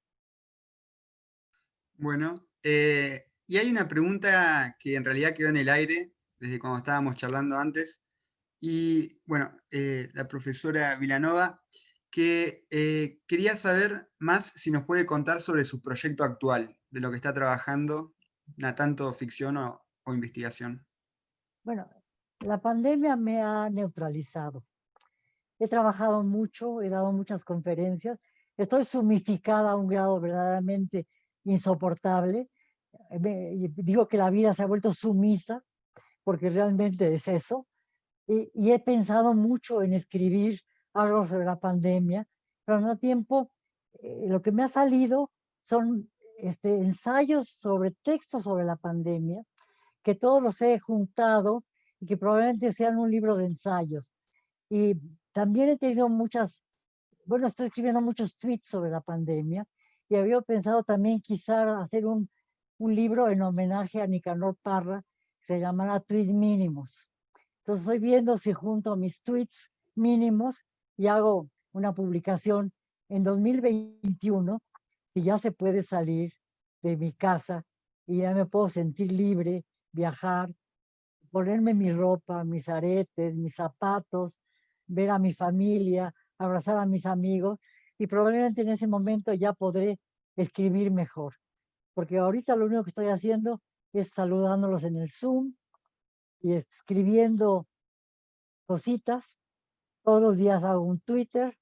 Bueno, y hay una pregunta que en realidad quedó en el aire desde cuando estábamos charlando antes. Y bueno, la profesora Vilanova, que quería saber más si nos puede contar sobre su proyecto actual, de lo que está trabajando, tanto ficción o investigación. Bueno, la pandemia me ha neutralizado. He trabajado mucho, he dado muchas conferencias, estoy sumificada a un grado verdaderamente insoportable. Digo que la vida se ha vuelto sumisa, porque realmente es eso. y he pensado mucho en escribir algo sobre la pandemia, pero al mismo tiempo lo que me ha salido son ensayos sobre textos sobre la pandemia, que todos los he juntado y que probablemente sean un libro de ensayos. Y también he tenido bueno, estoy escribiendo muchos tweets sobre la pandemia y había pensado también quizá hacer un libro en homenaje a Nicanor Parra, que se llamará Tweet Mínimos. Entonces estoy viendo si junto mis tweets mínimos y hago una publicación en 2021, si ya se puede salir de mi casa y ya me puedo sentir libre, viajar, ponerme mi ropa, mis aretes, mis zapatos, ver a mi familia, abrazar a mis amigos, y probablemente en ese momento ya podré escribir mejor. Porque ahorita lo único que estoy haciendo es saludándolos en el Zoom y escribiendo cositas. Todos los días hago un Twitter,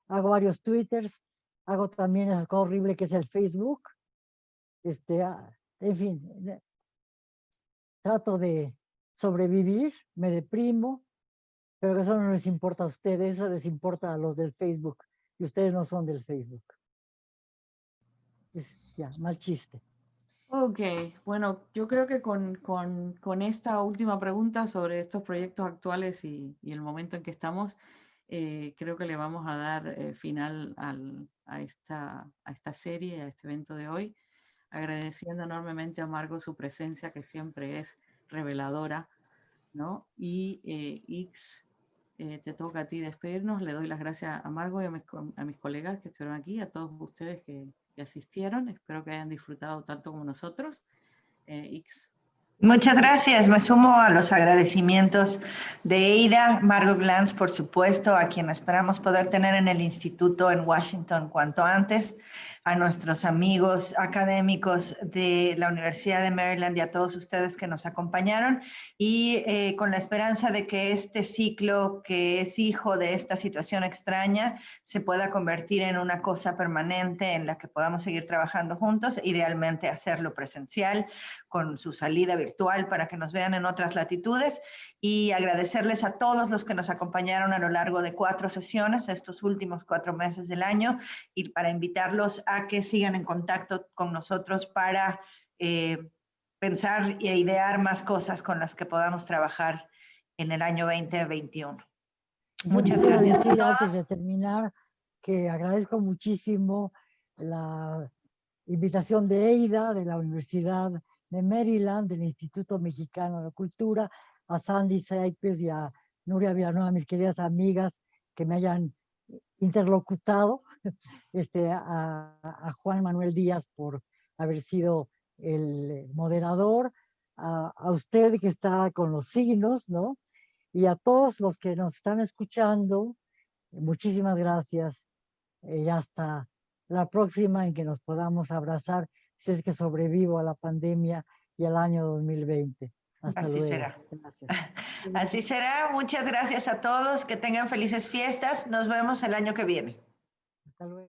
hago varios Twitters, hago también esa cosa horrible que es el Facebook. En fin, trato de sobrevivir, me deprimo, pero eso no les importa a ustedes, eso les importa a los del Facebook, y ustedes no son del Facebook. Ya, mal chiste. Ok, bueno, yo creo que con esta última pregunta sobre estos proyectos actuales y el momento en que estamos, creo que le vamos a dar final a esta serie, a este evento de hoy, agradeciendo enormemente a Margo su presencia, que siempre es reveladora, ¿no? Y Ix, te toca a ti despedirnos. Le doy las gracias a Margo y a mis colegas que estuvieron aquí, a todos ustedes que asistieron. Espero que hayan disfrutado tanto como nosotros. Ix. Muchas gracias. Me sumo a los agradecimientos de Eida, Margot Glantz, por supuesto, a quien esperamos poder tener en el instituto en Washington cuanto antes, a nuestros amigos académicos de la Universidad de Maryland y a todos ustedes que nos acompañaron, y con la esperanza de que este ciclo, que es hijo de esta situación extraña, se pueda convertir en una cosa permanente en la que podamos seguir trabajando juntos, idealmente hacerlo presencial, con su salida virtual para que nos vean en otras latitudes, y agradecerles a todos los que nos acompañaron a lo largo de 4 sesiones, estos últimos 4 meses del año, y para invitarlos a que sigan en contacto con nosotros para pensar e idear más cosas con las que podamos trabajar en el año 2021. Muchas gracias a todos. Antes de terminar, que agradezco muchísimo la invitación de Eida, de la Universidad de Maryland, del Instituto Mexicano de Cultura, a Sandy Saipes y a Nuria Villanueva, mis queridas amigas, que me hayan interlocutado, a Juan Manuel Díaz por haber sido el moderador, a usted que está con los signos, ¿no? Y a todos los que nos están escuchando, muchísimas gracias. Y hasta la próxima en que nos podamos abrazar, si es que sobrevivo a la pandemia y al año 2020. Hasta Así luego. será. Gracias. Así será. Muchas gracias a todos. Que tengan felices fiestas. Nos vemos el año que viene. Hasta luego.